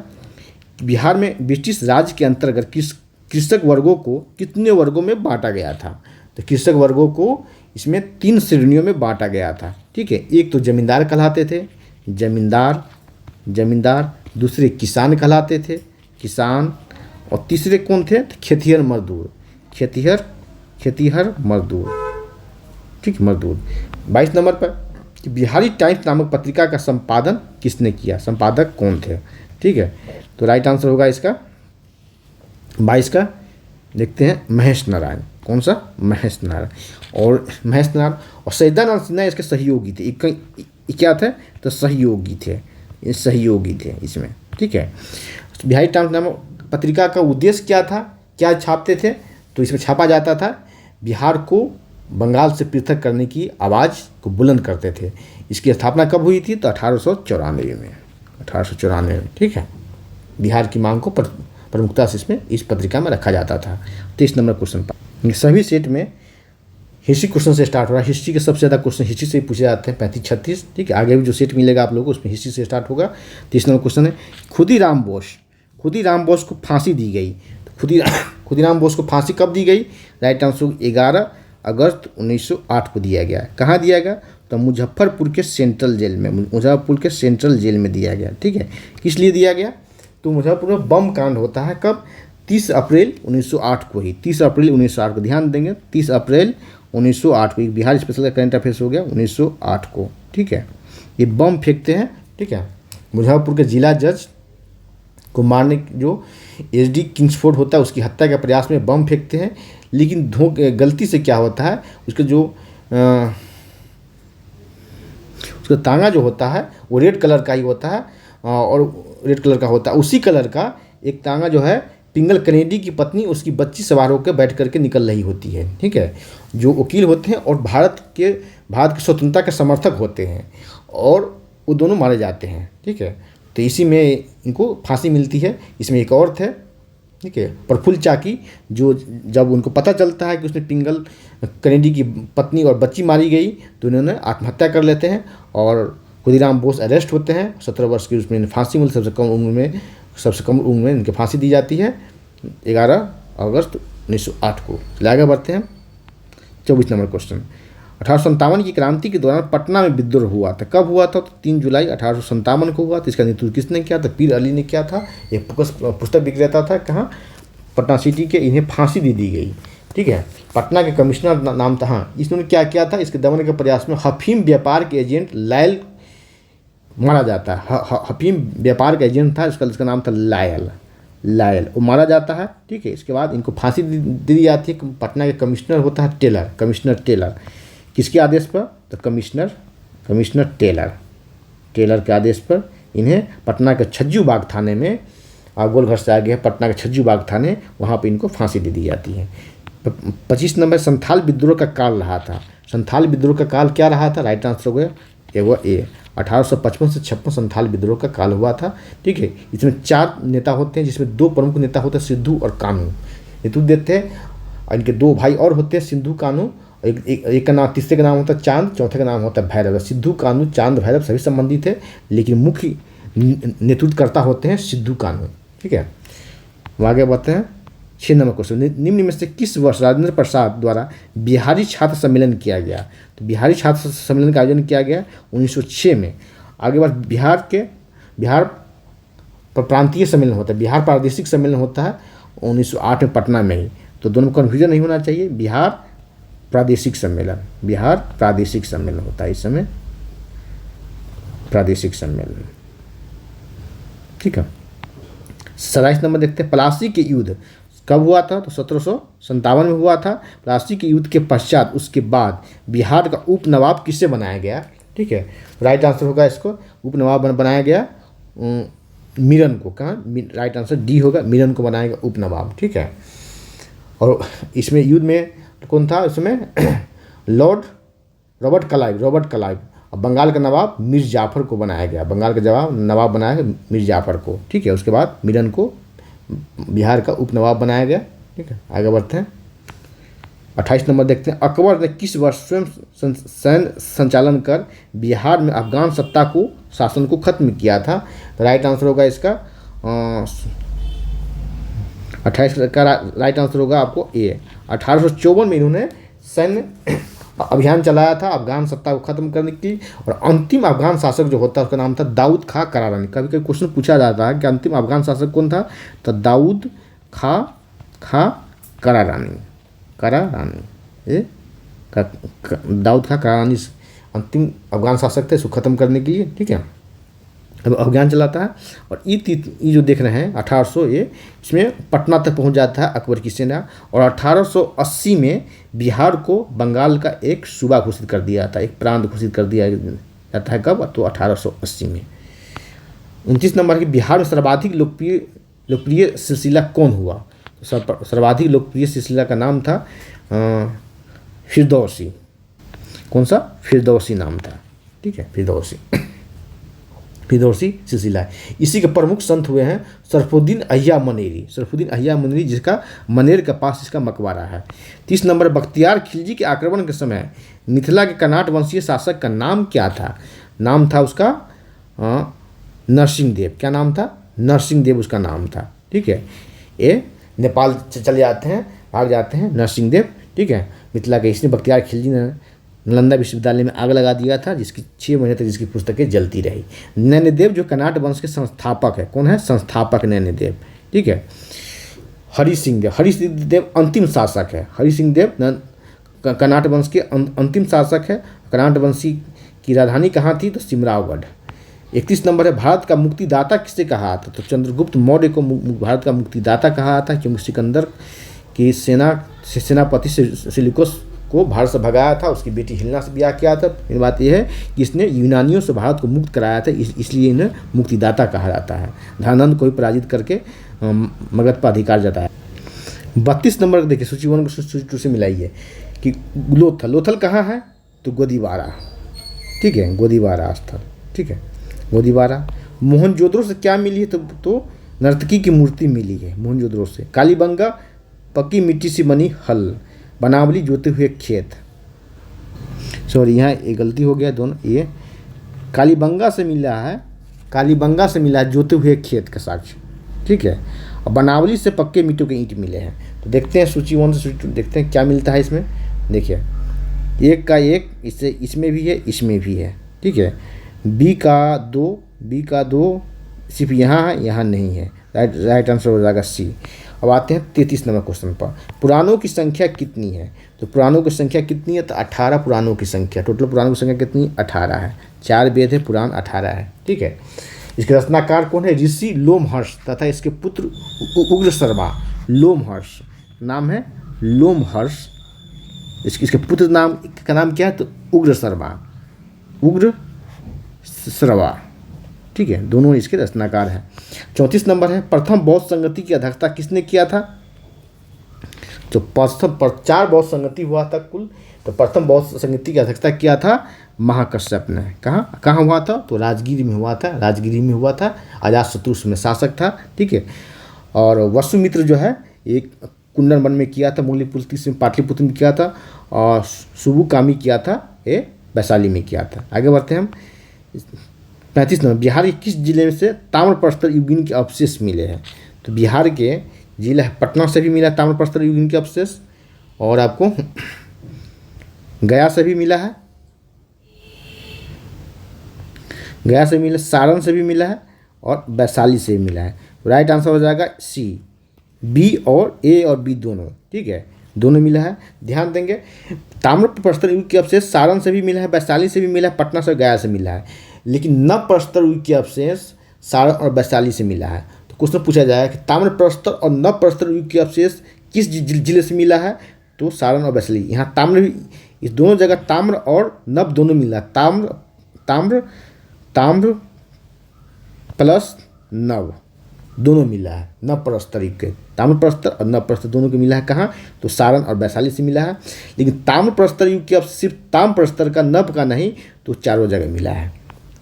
बिहार में ब्रिटिश राज के अंतर्गत कृषक वर्गों को कितने वर्गों में बांटा गया था? तो कृषक वर्गों को इसमें 3 श्रेणियों में बांटा गया था। ठीक है। एक तो जमींदार कहलाते थे, जमींदार, दूसरे किसान कहलाते थे, किसान, और तीसरे कौन थे? तो खेतिहर मजदूर, खेतिहर मजदूर। ठीक, मजदूर। 22 नंबर पर कि बिहारी टाइम्स नामक पत्रिका का संपादन किसने किया? संपादक कौन थे? ठीक है। तो राइट आंसर होगा इसका 22 का, देखते हैं, महेश नारायण। कौन सा? महेश नारायण। और महेश नारायण और सैयदानंद सिन्हा इसके सहयोगी थे। क्या थे? तो सहयोगी थे, ये सहयोगी थे इसमें। ठीक है। बिहारी टाइम्स नामक पत्रिका का उद्देश्य क्या था? क्या छापते थे? तो इसमें छापा जाता था बिहार को बंगाल से पृथक करने की आवाज़ को बुलंद करते थे। इसकी स्थापना कब हुई थी? तो 1894 में, 1894 में। ठीक है। बिहार की मांग को प्रमुखता से इसमें इस पत्रिका में रखा जाता था। 23 नंबर क्वेश्चन पर सभी सेट में हिस्ट्री क्वेश्चन से स्टार्ट हो रहा है। हिस्ट्री के सबसे ज़्यादा क्वेश्चन हिस्ट्री से ही पूछे जाते हैं, 35-36। ठीक है। आगे भी जो सेट मिलेगा आप लोगों को उसमें हिस्ट्री से स्टार्ट होगा। 23 नंबर क्वेश्चन है, खुदीराम बोस को फांसी दी गई। खुदीराम बोस को फांसी कब दी गई? राइट आंसर 11 अगस्त 1908 को दिया गया। कहाँ दिया गया? तो मुजफ्फरपुर के सेंट्रल जेल में दिया गया। ठीक है। किस लिए दिया गया? तो मुजफ्फरपुर में बम कांड होता है। कब? 30 अप्रैल 1908 को ही, 30 अप्रैल 1908 को, ध्यान देंगे, 30 अप्रैल 1908 को। बिहार स्पेशल का करंट अफेयर्स हो गया 1908 को। ठीक है। ये बम फेंकते हैं। ठीक है। मुजफ्फरपुर के जिला जज को मारने, जो HD किंग्सफोर्ड होता है उसकी हत्या के प्रयास में बम फेंकते हैं, लेकिन गलती से क्या होता है, उसका जो उसका तांगा जो होता है वो रेड कलर का ही होता है, और रेड कलर का होता है। उसी कलर का एक तांगा जो है पिंगल कैनेडी की पत्नी उसकी बच्ची सवार होकर बैठ करके निकल रही होती है। ठीक है। जो वकील होते हैं और भारत की स्वतंत्रता के समर्थक होते हैं, और वो दोनों मारे जाते हैं। ठीक है। तो इसी में इनको फांसी मिलती है। इसमें एक और थे, ठीक है, प्रफुल्ल चाकी, जो जब उनको पता चलता है कि उसने पिंगल कैनेडी की पत्नी और बच्ची मारी गई तो उन्होंने आत्महत्या कर लेते हैं, और खुदीराम बोस अरेस्ट होते हैं। 17 वर्ष की उसमें फांसी मिलती, सबसे कम उम्र में इनकी फांसी दी जाती है 11 अगस्त 1908 को। आगे बढ़ते हैं। 24 नंबर क्वेश्चन, 1857 की क्रांति के दौरान पटना में विद्रोह हुआ था। कब हुआ था? तो 3 जुलाई 1857 को हुआ था। इसका नेतृत्व किसने किया था? पीर अली ने किया था। एक पुस्तक विक्रेता था, कहाँ? पटना सिटी के। इन्हें फांसी दे दी गई। ठीक है। पटना के कमिश्नर नाम था। हाँ, इसने क्या किया था? इसके दमन के प्रयास में अफीम व्यापार के एजेंट लायल मारा जाता है। अफीम व्यापार का एजेंट था, इसका नाम था लायल, वो मारा जाता है। ठीक है। इसके बाद इनको फांसी दे दी जाती है। पटना के कमिश्नर होता है कमिश्नर टेलर। किसके आदेश पर? तो कमिश्नर टेलर के आदेश पर इन्हें पटना के छज्जू बाग थाने में, गोलघर से आगे है पटना के छज्जू बाग थाने, वहाँ पे इनको फांसी दे दी जाती है। 25 नंबर, संथाल विद्रोह का काल रहा था। संथाल विद्रोह का काल क्या रहा था? राइट आंसर हो गया ए। 1855 से 56 संथाल विद्रोह का काल हुआ था। ठीक है। इसमें 4 नेता होते हैं, जिसमें 2 प्रमुख नेता होते हैं, सिद्धू और कानू। नेतृत्व देते हैं, और इनके 2 भाई और होते हैं, सिद्धू कानू। एक का नाम, तीसरे का नाम होता है चांद, चौथे का नाम होता है भैरव। सिद्धू कानू, चांद, भैरव सभी संबंधित है, लेकिन मुख्य नेतृत्वकर्ता होते हैं सिद्धू कानू। ठीक है। आगे बढ़ते हैं। 6 नंबर क्वेश्चन, निम्न में से किस वर्ष राजेंद्र प्रसाद द्वारा बिहारी छात्र सम्मेलन किया गया? तो बिहारी छात्र सम्मेलन का आयोजन किया गया 1906 में। आगे बाद बिहार प्रांतीय सम्मेलन होता है, बिहार प्रादेशिक सम्मेलन होता है 1908 में पटना में ही। तो दोनों में कन्फ्यूजन नहीं होना चाहिए। बिहार प्रादेशिक सम्मेलन, बिहार प्रादेशिक सम्मेलन होता है इस समय, प्रादेशिक सम्मेलन। ठीक है। 27 नंबर देखते हैं, प्लासी के युद्ध कब हुआ था? तो 1757 में हुआ था। प्लासी के युद्ध के पश्चात, उसके बाद बिहार का उप नवाब किससे बनाया गया? ठीक है, राइट आंसर होगा इसको, उप नवाब बनाया गया मिरन को। कहाँ? राइट आंसर डी होगा, मिरन को बनाया गया उप नवाब। ठीक है। और इसमें युद्ध में कौन था इसमें? Lord Robert Clive. और बंगाल का नवाब मीर जाफर को बनाया गया, बंगाल का नवाब बनाया गया मीर जाफर को। ठीक है। उसके बाद मिरन को बिहार का उप नवाब बनाया गया। ठीक है, आगे बढ़ते हैं। 28 नंबर देखते हैं, अकबर ने किस वर्ष स्वयं सैन्य संचालन कर बिहार में अफगान सत्ता को शासन को खत्म किया था? तो राइट आंसर होगा इसका 28 का राइट आंसर होगा आपको ए। 1854 में इन्होंने सैन्य अभियान चलाया था अफगान सत्ता को खत्म करने की। और अंतिम अफगान शासक जो होता है उसका नाम था दाऊद खां करारानी। कभी कभी क्वेश्चन पूछा जाता है कि अंतिम अफगान शासक कौन था? तो दाऊद खां करारानी दाऊद खां करारानी अंतिम अफगान शासक थे, इसको खत्म करने के लिए। ठीक है, अब अभियान चलाता है। और ये जो देख रहे हैं 1800, ये इसमें पटना तक पहुंच जाता है अकबर की सेना। और 1880 में बिहार को बंगाल का एक सूबा घोषित कर दिया जाता है, एक प्रांत घोषित कर दिया जाता है। कब? तो 1880 में। 29 नंबर की, बिहार में सर्वाधिक लोकप्रिय सिलसिला कौन हुआ? सर्वाधिक लोकप्रिय सिलसिला का नाम था फिरदौसी। कौन सा? फिरदौसी नाम था। ठीक है, फिरदौसी सिलसिला है। इसी के प्रमुख संत हुए हैं सरफुद्दीन अय्या मनेरी, जिसका मनेर के पास इसका मकबरा है। 30 नंबर, बख्तियार खिलजी के आक्रमण के समय मिथिला के कर्नाट वंशीय शासक का नाम क्या था? नाम था उसका नरसिंह देव। क्या नाम था? नरसिंह देव उसका नाम था। ठीक है, ये नेपाल चले जाते हैं, भाग जाते हैं नरसिंह देव। ठीक है, मिथिला के इसने बख्तियार खिलजी ने नालंदा विश्वविद्यालय में आग लगा दिया था, जिसकी 6 महीने तक जिसकी पुस्तकें जलती रही। नैनदेव जो कर्नाट वंश के संस्थापक है, कौन है? संस्थापक नैनदेव। ठीक है। हरि सिंह देव अंतिम शासक है। हरि सिंह देव कर्नाट वंश के अंतिम शासक है। कर्नाट वंशी की राजधानी कहाँ थी? तो सिमरावगढ़। 31 नंबर है, भारत का मुक्तिदाता किसे कहा था? तो चंद्रगुप्त मौर्य को भारत का मुक्तिदाता कहा था, क्योंकि सिकंदर की सेनापति सेल्यूकस को भारत से भगाया था, उसकी बेटी हिलना से ब्याह किया था। फिर बात यह है कि इसने यूनानियों से भारत को मुक्त कराया था, इसलिए इन्हें मुक्तिदाता कहा जाता है। धनानंद को भी पराजित करके मगध पर अधिकार जताया। 32 नंबर देखिए, सूची 1 को सूची 2 से मिलाइए कि लोथल कहाँ है? तो गोदीबारा। ठीक है, गोदीबारा स्थल। ठीक है, गोदीबारा। मोहनजोदड़ो से क्या मिली है? तो नर्तकी की मूर्ति मिली है मोहनजोदड़ो से। कालीबंगा पक्की मिट्टी से बनी हल। बनावली जोते हुए खेत। सॉरी, यहाँ एक गलती हो गया, दोनों ये कालीबंगा से मिला है जोते हुए खेत का साक्ष्य। ठीक है, और बनावली से पक्के मिट्टी के ईंट मिले हैं। तो देखते हैं सूची 1 से सूची 2 देखते हैं क्या मिलता है इसमें। देखिए, एक का एक इसमें भी है, इसमें भी है। ठीक है, बी का दो सिर्फ यहाँ है, यहाँ नहीं है। राइट आंसर हो जाएगा सी। अब आते हैं 33 नंबर क्वेश्चन पर। पुराणों की संख्या कितनी है? तो पुराणों की संख्या कितनी है? तो 18 पुराणों की संख्या। टोटल पुराणों की संख्या कितनी? 18 है। 4 वेद है, पुराण 18 है। ठीक है, इसके रचनाकार कौन है? ऋषि लोमहर्ष तथा इसके पुत्र उग्र शर्मा। लोमहर्ष नाम है, लोमहर्ष। इसके पुत्र नाम का नाम क्या है? तो उग्र श्रवा। ठीक है, दोनों इसके रचनाकार हैं। 34 नंबर है, प्रथम बौद्ध संगति की अध्यक्षता किसने किया था? तो 4 बौद्ध संगति हुआ था कुल। तो प्रथम बौद्ध संगति की अध्यक्षता किया था महाकश्यप ने। कहाँ हुआ था? तो राजगिरी में हुआ था। अजातशत्रु उसमें शासक था। ठीक है, और वसुमित्र जो है एक कुंडन वन में किया था, मूल्यपुत्र में पाटलिपुत्र में किया था, और सुबुकामी किया था ये वैशाली में किया था। आगे बढ़ते हैं हम। 35 नंबर, बिहार के किस जिले से ताम्रप्रस्तर युगीन के अवशेष मिले हैं? तो बिहार के जिला पटना से भी मिला ताम्रप्रस्तर युगीन के अवशेष, और आपको गया से भी मिला है, सारण से भी मिला है, और वैशाली से भी मिला है। राइट आंसर हो जाएगा सी। बी और ए और बी दोनों। ठीक है, दोनों मिला है। ध्यान देंगे, ताम्र प्रस्तर युग के अवशेष सारण से भी मिला है, वैशाली से भी मिला है, पटना से, गया से मिला है, लेकिन नव प्रस्तर युग के अवशेष सारण और वैशाली से मिला है। तो क्वेश्चन पूछा जाएगा कि ताम्र प्रस्तर और नव प्रस्तर युग के अवशेष किस जिले से मिला है, तो सारण और वैशाली। यहाँ ताम्र भी, इस दोनों जगह ताम्र और नव दोनों मिला है। ताम्र प्लस नव दोनों मिला है। नव प्रस्तर युग के ताम्र प्रस्तर और नव प्रस्तर दोनों के मिला है कहाँ, तो सारण और वैशाली से मिला है। लेकिन ताम्र प्रस्तर युग के अब सिर्फ ताम्र प्रस्तर का, नव का नहीं, तो चारों जगह मिला है।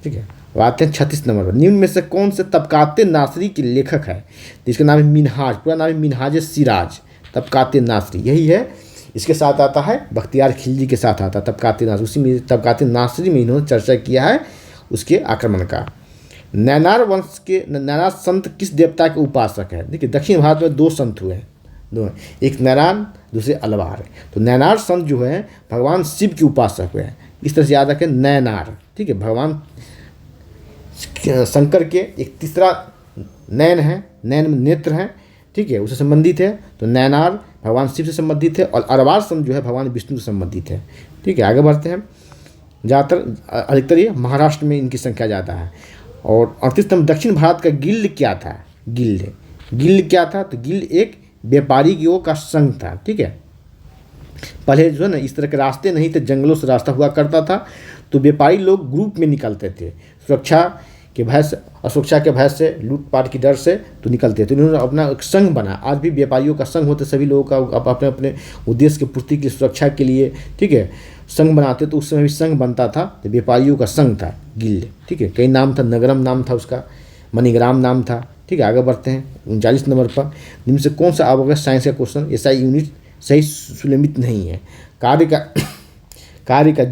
ठीक है, अब आते हैं 36 नंबर पर। निम्न में से कौन से तबकाते नासरी के लेखक है, जिसका नाम है मिनहाज, पूरा नाम है मिनहाज सिराज तबकाते नासरी, यही है। इसके साथ आता है बख्तियार खिलजी के साथ आता है तबकाते नासरी, उसी में तबकाते नासरी में इन्होंने चर्चा किया है उसके आक्रमण का। नैनार वंश के नैनार संत किस देवता के उपासक है। देखिए दक्षिण भारत में 2 संत हुए हैं, दो, एक नैनार दूसरे अलवार है। तो नैनार संत जो है भगवान शिव के उपासक हुए हैं, इस तरह से याद रखें नैनार। ठीक है, भगवान शंकर के एक तीसरा नैन है, नैन में नेत्र हैं, ठीक है, उससे संबंधित है। तो नैनार भगवान शिव से संबंधित है, और अलवार संत जो है भगवान विष्णु से संबंधित है। ठीक है, आगे बढ़ते हैं। ज़्यादातर अधिकतर ये महाराष्ट्र में इनकी संख्या ज़्यादा है। और 38 नंबर, दक्षिण भारत का गिल्ड क्या था। गिल्ड क्या था, तो गिल्ड एक व्यापारियों का संघ था। ठीक है, पहले जो है ना इस तरह के रास्ते नहीं थे, जंगलों से रास्ता हुआ करता था, तो व्यापारी लोग ग्रुप में निकलते थे, सुरक्षा के भय से, असुरक्षा के भय से, लूटपाट की डर से तो निकलते थे। तो इन्होंने अपना एक संघ बना। आज भी व्यापारियों का संघ होते, सभी लोगों का अपने अपने उद्देश्य की पूर्ति की सुरक्षा के लिए, ठीक है, संघ बनाते। तो उस समय भी संघ बनता था, तो व्यापारियों का संघ था गिल्ड। ठीक है, कई नाम था, नगरम नाम था उसका, मणिग्राम नाम था। ठीक है, आगे बढ़ते हैं 39 नंबर पर। निम्न से कौन सा अवकाश साइंस का क्वेश्चन एसआई यूनिट सही सुनिश्चित नहीं है। कार्य का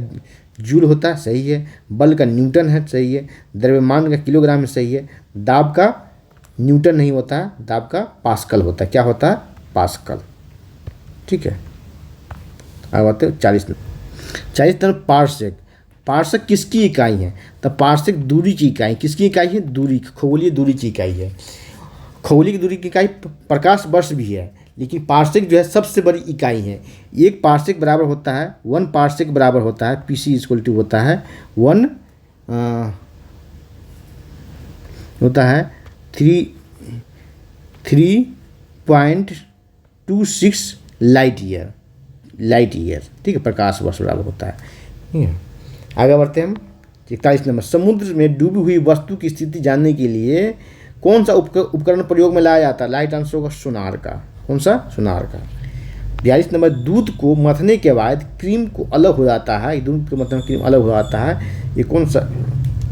जूल होता है, सही है। बल का न्यूटन है, सही है। द्रव्यमान का किलोग्राम है, सही है। दाब का न्यूटन नहीं होता है, दाब का पास्कल होता है। क्या होता है, पास्कल। ठीक है, अब आते हैं 40 नंबर। पार्सेक। पार्सेक किसकी इकाई है, तो पार्सेक दूरी की इकाई। किसकी इकाई है, दूरी, खगोलीय दूरी की इकाई है। खगोलीय दूरी की इकाई प्रकाश वर्ष भी है, लेकिन पार्सेक जो है सबसे बड़ी इकाई है। एक पार्सेक बराबर होता है 1 पार्सेक बराबर होता है पीसी इक्वल टू होता है 1 होता है 3.26 लाइट ईयर। ठीक है, प्रकाश वर्ष बराबर होता है। ठीक है, आगे बढ़ते हैं हम 41 नंबर। समुद्र में डूबी हुई वस्तु की स्थिति जानने के लिए कौन सा उपकरण प्रयोग में लाया जाता है। राइट आंसर होगा सोनार का। कौन सा, सोनार का। 42 नंबर। दूध को मथने के बाद क्रीम को अलग हो जाता है, दूध को मथने क्रीम अलग हो जाता है, ये कौन सा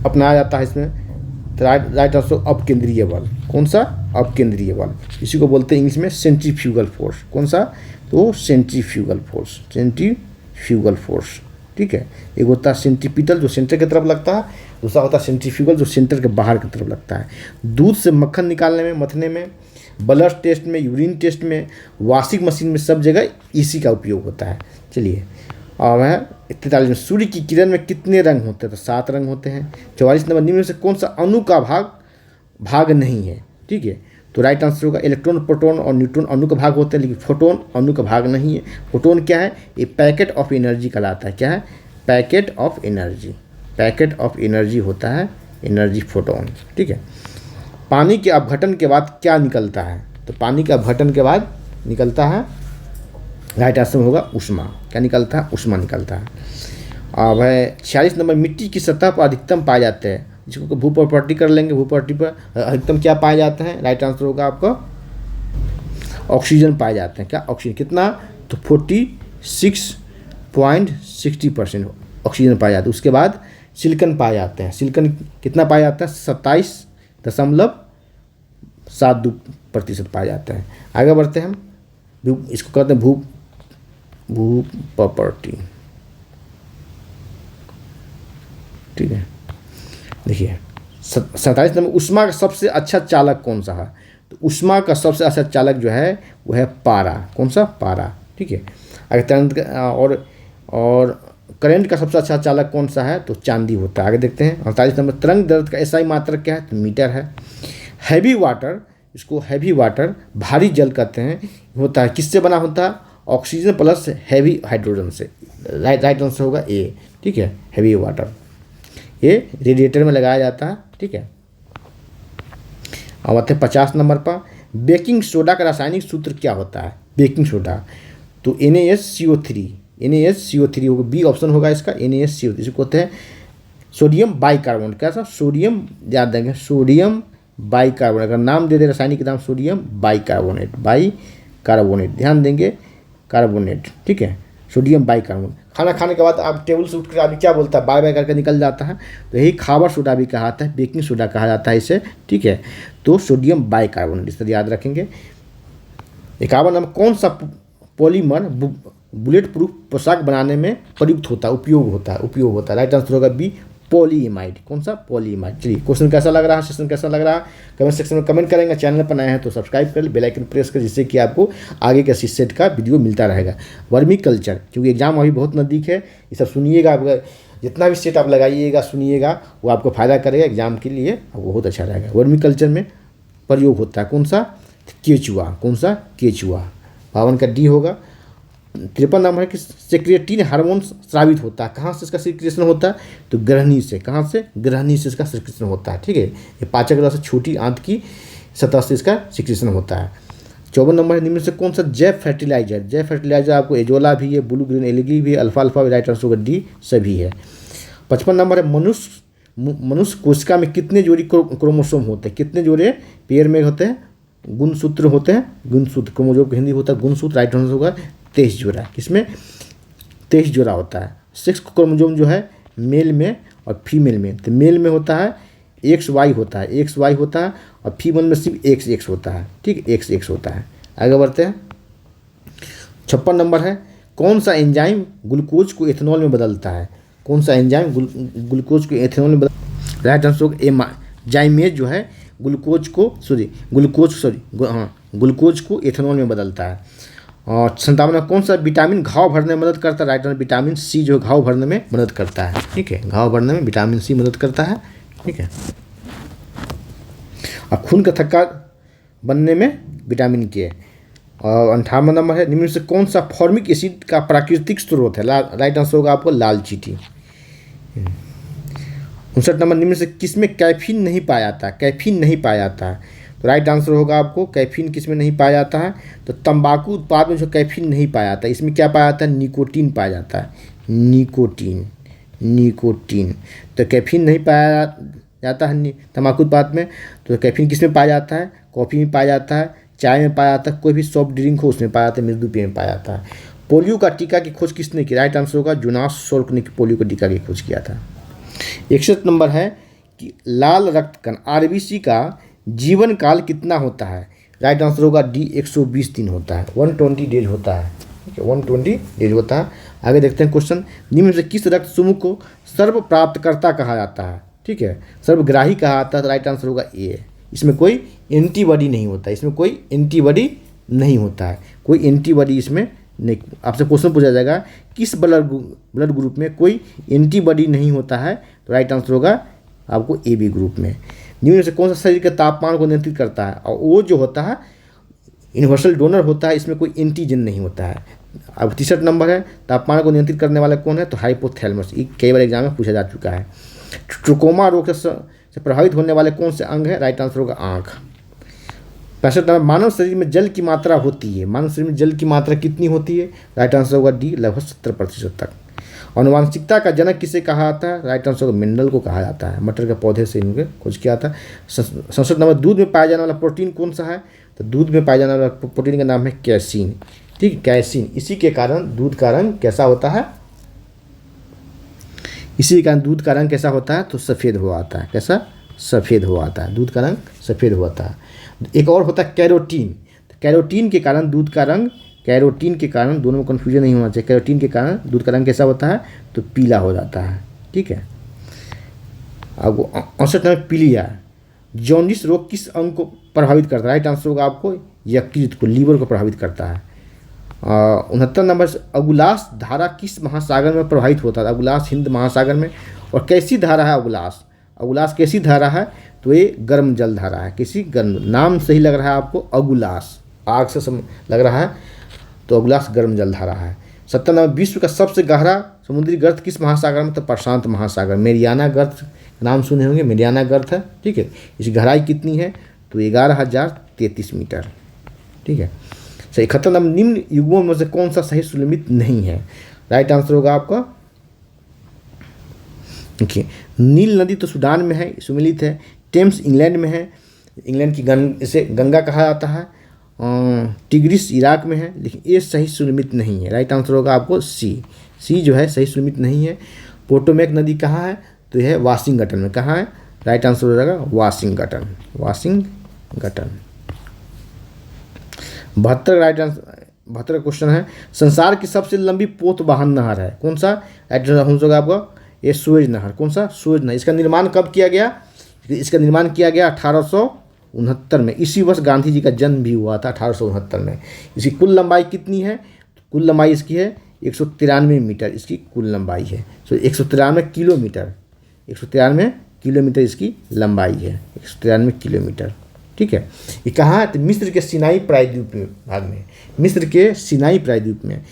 अपनाया जाता है इसमें, तो राइट आंसर अपकेंद्रीय बल। कौन सा, अपकेंद्रीय बल। इसी को बोलते हैं इंग्लिश में सेंट्रीफ्यूगल फोर्स। कौन सा, तो सेंट्रीफ्यूगल फोर्स। ठीक है, एक होता है सेंट्रीपिटल जो सेंटर की तरफ लगता है, दूसरा होता है सेंट्रीफ्यूगल जो सेंटर के बाहर की तरफ लगता है। दूध से मक्खन निकालने में, मथने में, ब्लड टेस्ट में, यूरिन टेस्ट में, वॉशिंग मशीन में, सब जगह इसी का उपयोग होता है। चलिए अब है 43 में। सूर्य की किरण में कितने रंग होते हैं, तो 7 रंग होते हैं। 44 नंबर। निम्न में से कौन सा अणु का भाग नहीं है। ठीक है, तो राइट आंसर होगा इलेक्ट्रॉन, प्रोटॉन और न्यूट्रॉन अणु का भाग होते हैं, लेकिन फोटोन अणु का भाग नहीं है। फोटोन क्या है, ये पैकेट ऑफ एनर्जी कहलाता है। क्या है, पैकेट ऑफ एनर्जी होता है, एनर्जी फोटोन। ठीक है, पानी के अपघटन के बाद क्या निकलता है, तो पानी के अपघटन के बाद निकलता है, राइट आंसर होगा उष्मा। क्या निकलता है, उष्मा निकलता है। अब है 46 नंबर। मिट्टी की सतह पर अधिकतम पाए जाते हैं, जिसको भू प्रॉपर्टी कर लेंगे। भू प्रॉपर्टी पर अधिकतम क्या पाए जाते हैं, राइट आंसर होगा आपका ऑक्सीजन पाए जाते हैं। क्या, ऑक्सीजन कितना, तो 46.60% ऑक्सीजन पाए जाते हैं। उसके बाद सिलिकॉन पाए जाते हैं। सिलिकॉन कितना पाया जाता है, 27.72% पाए जाते हैं। आगे बढ़ते हैं हम, इसको कहते हैं भू प्रॉपर्टी। ठीक है, देखिए 47 नंबर। उष्मा का सबसे अच्छा चालक कौन सा है, तो उष्मा का सबसे अच्छा चालक जो है वो है पारा। कौन सा, पारा। ठीक है, आगे तरंग और करंट का सबसे अच्छा चालक कौन सा है, तो चांदी होता है। आगे देखते हैं 48 नंबर। तरंग दैर्ध्य का एसआई मात्रक क्या है, तो मीटर है। हैवी वाटर, इसको हैवी वाटर भारी जल कहते हैं, होता है किससे बना होता है, ऑक्सीजन प्लस हैवी हाइड्रोजन से। राइट आंसर होगा ए, ठीक है, हैवी वाटर। ये रेडिएटर में लगाया जाता है, ठीक है। अब आते हैं 50 नंबर पर, बेकिंग सोडा का रासायनिक सूत्र क्या होता है? बेकिंग सोडा तो NaSCO3, NaSCO3 होगा, बी ऑप्शन होगा इसका, NaSCO3। इसको कहते हैं सोडियम बाइकार्बोनेट। कैसा? सोडियम, याद देंगे, सोडियम बाइकार्बोनेट। अगर नाम दे दे रासायनिक नाम सोडियम बाइकार्बोनेट, बाइकार्बोनेट, ध्यान देंगे, कार्बोनेट, ठीक है, सोडियम बाइकार्बोनेट। खाना खाने के बाद आप टेबल से उठ कर आदमी क्या बोलता है? बाय बाय करके निकल जाता है, तो यही खाबर सोडा भी कहा जाता है, बेकिंग सोडा कहा जाता है इसे, ठीक है। तो सोडियम बाइकार्बोनेट, इस तरह याद रखेंगे। 51 नंबर, कौन सा पॉलीमर बुलेट प्रूफ पोशाक बनाने में प्रयुक्त होता है, उपयोग होता है? राइट आंसर होगा बी, पॉलीइमाइड। कौन सा? पॉलीइमाइड। चलिए, क्वेश्चन कैसा लग रहा है, सेशन कैसा लग रहा है, कमेंट सेक्शन में कमेंट करेंगे। चैनल पर नए हैं तो सब्सक्राइब कर, बेल आइकन प्रेस कर, जिससे कि आपको आगे के सेट का वीडियो मिलता रहेगा। वर्मी कल्चर, क्योंकि एग्जाम अभी बहुत नज़दीक है, ये सब सुनिएगा, आप जितना भी सेट आप लगाइएगा, सुनिएगा, वो आपको फायदा करेगा, एग्जाम के लिए आपको बहुत अच्छा रहेगा। वर्मी कल्चर में प्रयोग होता है कौन सा? केचुआ। कौन सा? केचुआ। 52 का डी होगा। 53 नंबर है कि सेक्रेटिन हार्मोन स्रावित होता है, कहाँ से इसका सिक्रेशन होता है? तो ग्रहणी से। कहाँ से? ग्रहणी से इसका सिक्रेशन होता है, ठीक है। ये पाचक ग्रह से छोटी आंत की सतह से इसका सिक्रेशन होता है। 54 नंबर है, निम्न से कौन सा जैव फर्टिलाइजर आपको एजोला भी है, ब्लू ग्रीन एलगी भी है, अल्फा राइट आंसर होगा डी, सभी है। 55 नंबर है, मनुष्य कोशिका में कितने जोड़ी क्रोमोसोम होते हैं? कितने जोड़े पेयर में होते हैं? गुणसूत्र होते हैं, गुणसूत्र। क्रोमोसोम का हिंदी होता है गुणसूत्र, राइट आंसर होगा 23 जोड़ा। किसमें? 23 जोड़ा होता है। 6 क्रोमोसोम जो है मेल में और फीमेल में, तो मेल में होता है XY होता है, और फीमेल में सिर्फ XX होता है, ठीक, XX होता है। आगे बढ़ते हैं। 56 नंबर है, कौन सा एंजाइम ग्लूकोज को एथेनॉल में बदलता है? कौन सा एंजाइम ग्लूकोज को एथेनॉल में बदल? राइट आंसर होगा जाइमेज जो है ग्लूकोज को एथेनॉल में बदलता है। और 57 कौन सा विटामिन घाव भरने में मदद करता है? राइट आंसर विटामिन सी जो घाव भरने में मदद करता है, ठीक है, घाव भरने में विटामिन सी मदद करता है, ठीक है। और खून का थक्का बनने में विटामिन के। और 58 नंबर है, निम्न से कौन सा फॉर्मिक एसिड का प्राकृतिक स्रोत है? राइट आंसर होगा आपको लाल चींटी। 59 नंबर, निम्न से किसमें कैफीन नहीं पाया जाता है? तो राइट आंसर होगा आपको किस में नहीं पाया जाता है? तो तंबाकू उत्पाद में जो कैफीन नहीं पाया जाता है, इसमें क्या पाया जाता है? निकोटीन पाया जाता है, निकोटीन। तो कैफीन नहीं पाया जाता है तंबाकू उत्पाद में, तो कैफीन किस में पाया जाता है? कॉफ़ी में पाया जाता है, चाय में पाया जाता है, कोई भी सॉफ्ट ड्रिंक हो उसमें पाया जाता है, मृदु पेय में पाया जाता है। पोलियो का टीका की खोज किसने की? राइट आंसर होगा जोनास सॉल्क ने पोलियो का टीका की खोज किया था। 61 नंबर है कि लाल रक्त कण RBC का जीवन काल कितना होता है? राइट आंसर होगा डी, 120 दिन होता है, 120 डेज होता है, ठीक है, 120 डेज होता है। आगे देखते हैं क्वेश्चन, निम्न से किस रक्त समूह को सर्व प्राप्तकर्ता कहा जाता है? ठीक है, सर्वग्राही कहा जाता है, तो राइट आंसर होगा ए। इसमें कोई एंटीबॉडी नहीं होता है, कोई एंटीबॉडी इसमें नहीं। आपसे क्वेश्चन पूछा जाएगा किस ब्लड ग्रुप में कोई एंटीबॉडी नहीं होता है? तो राइट आंसर होगा आपको AB ग्रुप में। निम्न से कौन सा शरीर के तापमान को नियंत्रित करता है? और वो जो होता है यूनिवर्सल डोनर होता है, इसमें कोई एंटीजन नहीं होता है। अब 63 नंबर है, तापमान को नियंत्रित करने वाला कौन है? तो हाइपोथैलेमस। ये कई बार एग्जाम में पूछा जा चुका है। ट्रोकोमा रोग से प्रभावित होने वाले कौन से अंग है? राइट आंसर होगा आँख। 65 नंबर, मानव शरीर में जल की मात्रा होती है, मानव शरीर में जल की मात्रा कितनी होती है? राइट आंसर होगा डी, लगभग 70% तक। अनुवांशिकता का जनक किसे कहा जाता है? राइट आंसर होगा मेंडल को कहा जाता है। मटर के पौधे से इनके खोज किया था। 67 नंबर, दूध में पाया जाने वाला प्रोटीन कौन सा है? तो दूध में पाया जाने वाला प्रोटीन का नाम है कैसीन, ठीक, कैसीन। इसी के कारण दूध का रंग कैसा होता है? इसी के कारण दूध का रंग कैसा होता है? तो सफ़ेद हो आता है। कैसा? सफ़ेद हो आता है, दूध का रंग सफ़ेद हो आता है। एक और होता है कैरोटीन। तो कैरोटीन के कारण दूध का रंग, कैरोटीन के कारण, दोनों में कन्फ्यूजन नहीं होना चाहिए, कैरोटीन के कारण दूध का रंग कैसा होता है? तो पीला हो जाता है, ठीक है। अब 68 नंबर, पीलिया। जॉन्डिस रोग किस अंग को प्रभावित करता है? राइट आंसर होगा आपको यकृत को, लीवर को प्रभावित करता है। 69 नंबर, अगुलास धारा किस महासागर में प्रभावित होता है? अगुलास हिंद महासागर में। और कैसी धारा है अगुलास? अगुलास कैसी धारा है? तो ये गर्म जल धारा है, किसी गर्म, नाम सही लग रहा है आपको अगुलास, आग से लग रहा है। तो अगुलास गर्म जलधारा है। 70 नंबर, विश्व का सबसे गहरा समुद्री गर्त किस महासागर में? तो प्रशांत महासागर, मेरियाना गर्त नाम सुने होंगे, मेरियाना गर्त है, ठीक है। इसकी गहराई कितनी है? तो 11,033 मीटर, ठीक है। 71 नंबर, निम्न युग्मों में से कौन सा सही सुमेलित नहीं है? राइट आंसर होगा आपका, देखिए, नील नदी तो सूडान में है, सुमेलित है। टेम्स इंग्लैंड में है, इंग्लैंड की इसे गंगा कहा जाता है। टिग्रिस इराक में है, लेकिन ये सही सुमेलित नहीं है। राइट आंसर होगा आपको सी जो है सही सुमेलित नहीं है। पोटोमैक नदी कहाँ है? तो यह है वाशिंगटन में। कहाँ है? राइट आंसर हो जाएगा वाशिंगटन। 72 क्वेश्चन है, संसार की सबसे लंबी पोत वाहन नहर है कौन सा? आंसर होगा आपका ये सुएज नहर। कौन सा? सुएज नहर। इसका निर्माण कब किया गया? इसका निर्माण किया गया 1869 में। इसी वर्ष गांधी जी का जन्म भी हुआ था, 1869 में। इसकी कुल लंबाई कितनी है? कुल लंबाई इसकी है 193 मीटर, इसकी कुल लंबाई है। 193 किलोमीटर, 193 किलोमीटर इसकी लंबाई है, 193 किलोमीटर, ठीक है। ये कहाँ है? तो मिस्र के सिनाई प्रायद्वीप भाग में, मिस्र के सिनाई प्रायद्वीप में।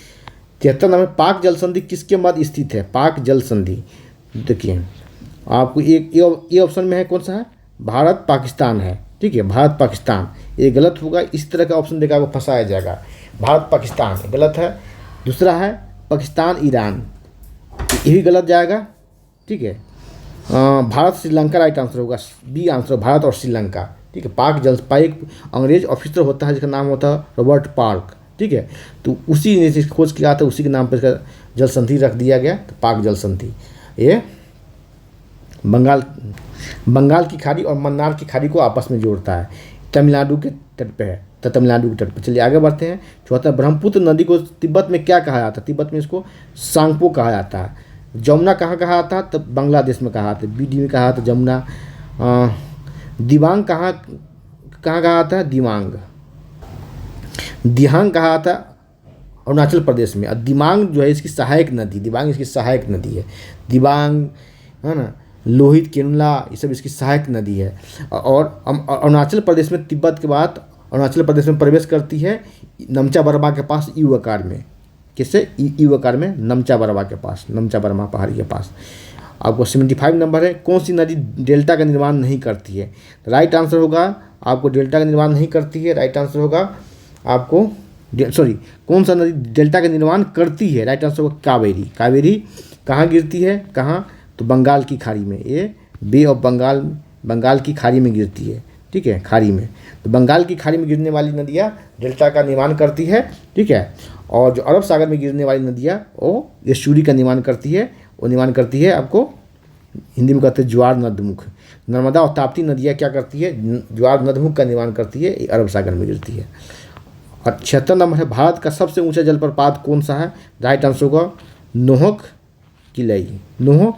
73 नंबर, पाक जल संधि किसके मध्य स्थित है? पाक जल संधि, देखिए आपको एक ये ऑप्शन में है, कौन सा है? भारत पाकिस्तान है, ठीक है, भारत पाकिस्तान। ये गलत होगा, इस तरह का ऑप्शन देकर आपको फंसाया जाएगा। भारत पाकिस्तान गलत है। दूसरा है पाकिस्तान ईरान, ये भी गलत जाएगा, ठीक है। भारत श्रीलंका राइट आंसर होगा, बी आंसर, भारत और श्रीलंका, ठीक है। पाक जल, एक अंग्रेज ऑफिसर होता है जिसका नाम होता है रॉबर्ट पार्क, ठीक है। तो उसी ने खोज किया था, उसी के नाम पर इसका जल संधि रख दिया गया, तो पाक जल संधि। ये बंगाल की खाड़ी और मन्नार की खाड़ी को आपस में जोड़ता है, तमिलनाडु के तट पे है, तो तमिलनाडु के तट पे। चलिए आगे बढ़ते हैं। चौथा, ब्रह्मपुत्र नदी को तिब्बत में क्या कहा जाता है? तिब्बत में इसको सांगपो कहा जाता है। जमुना कहाँ कहा जाता है? तो बांग्लादेश में कहा जाता है, बीडी में कहा जाता है जमुना। दिबांग कहाँ कहा जाता है? दिमांग। दिहांग कहा जाता है अरुणाचल प्रदेश में। और दिमांग जो है इसकी सहायक नदी, दिबांग इसकी सहायक नदी है। दिबांग है ना, लोहित, केनुला, ये सब इसकी सहायक नदी है। और अरुणाचल प्रदेश में तिब्बत के बाद अरुणाचल प्रदेश में प्रवेश करती है नमचा बरवा के पास, यू आकार में। किससे? यू आकार में, नमचा बरवा के पास, नमचा बरमा पहाड़ी के पास। आपको 75 नंबर है, कौन सी नदी डेल्टा का निर्माण नहीं करती है? राइट आंसर होगा आपको डेल्टा का निर्माण नहीं करती है। राइट आंसर होगा आपको कौन सा नदी डेल्टा का निर्माण करती है? राइट आंसर होगा कावेरी। कावेरी कहाँ गिरती है? कहाँ? तो बंगाल की खाड़ी में। ये बे ऑफ बंगाल की खाड़ी में गिरती है, ठीक है, खाड़ी में। तो बंगाल की खाड़ी में गिरने वाली नदियाँ डेल्टा का निर्माण करती है, ठीक है। और जो अरब सागर में गिरने वाली नदियाँ वो एस्चुरी का निर्माण करती है। वो निर्माण करती है, आपको हिंदी में कहते हैं ज्वार नदमुख। नर्मदा और ताप्ती नदियाँ क्या करती है? ज्वार नदमुख का निर्माण करती है, अरब सागर में गिरती है। और 76 नंबर है, भारत का सबसे ऊंचा जलप्रपात कौन सा है? राइट आंसर होगा नोहक किलई, नोह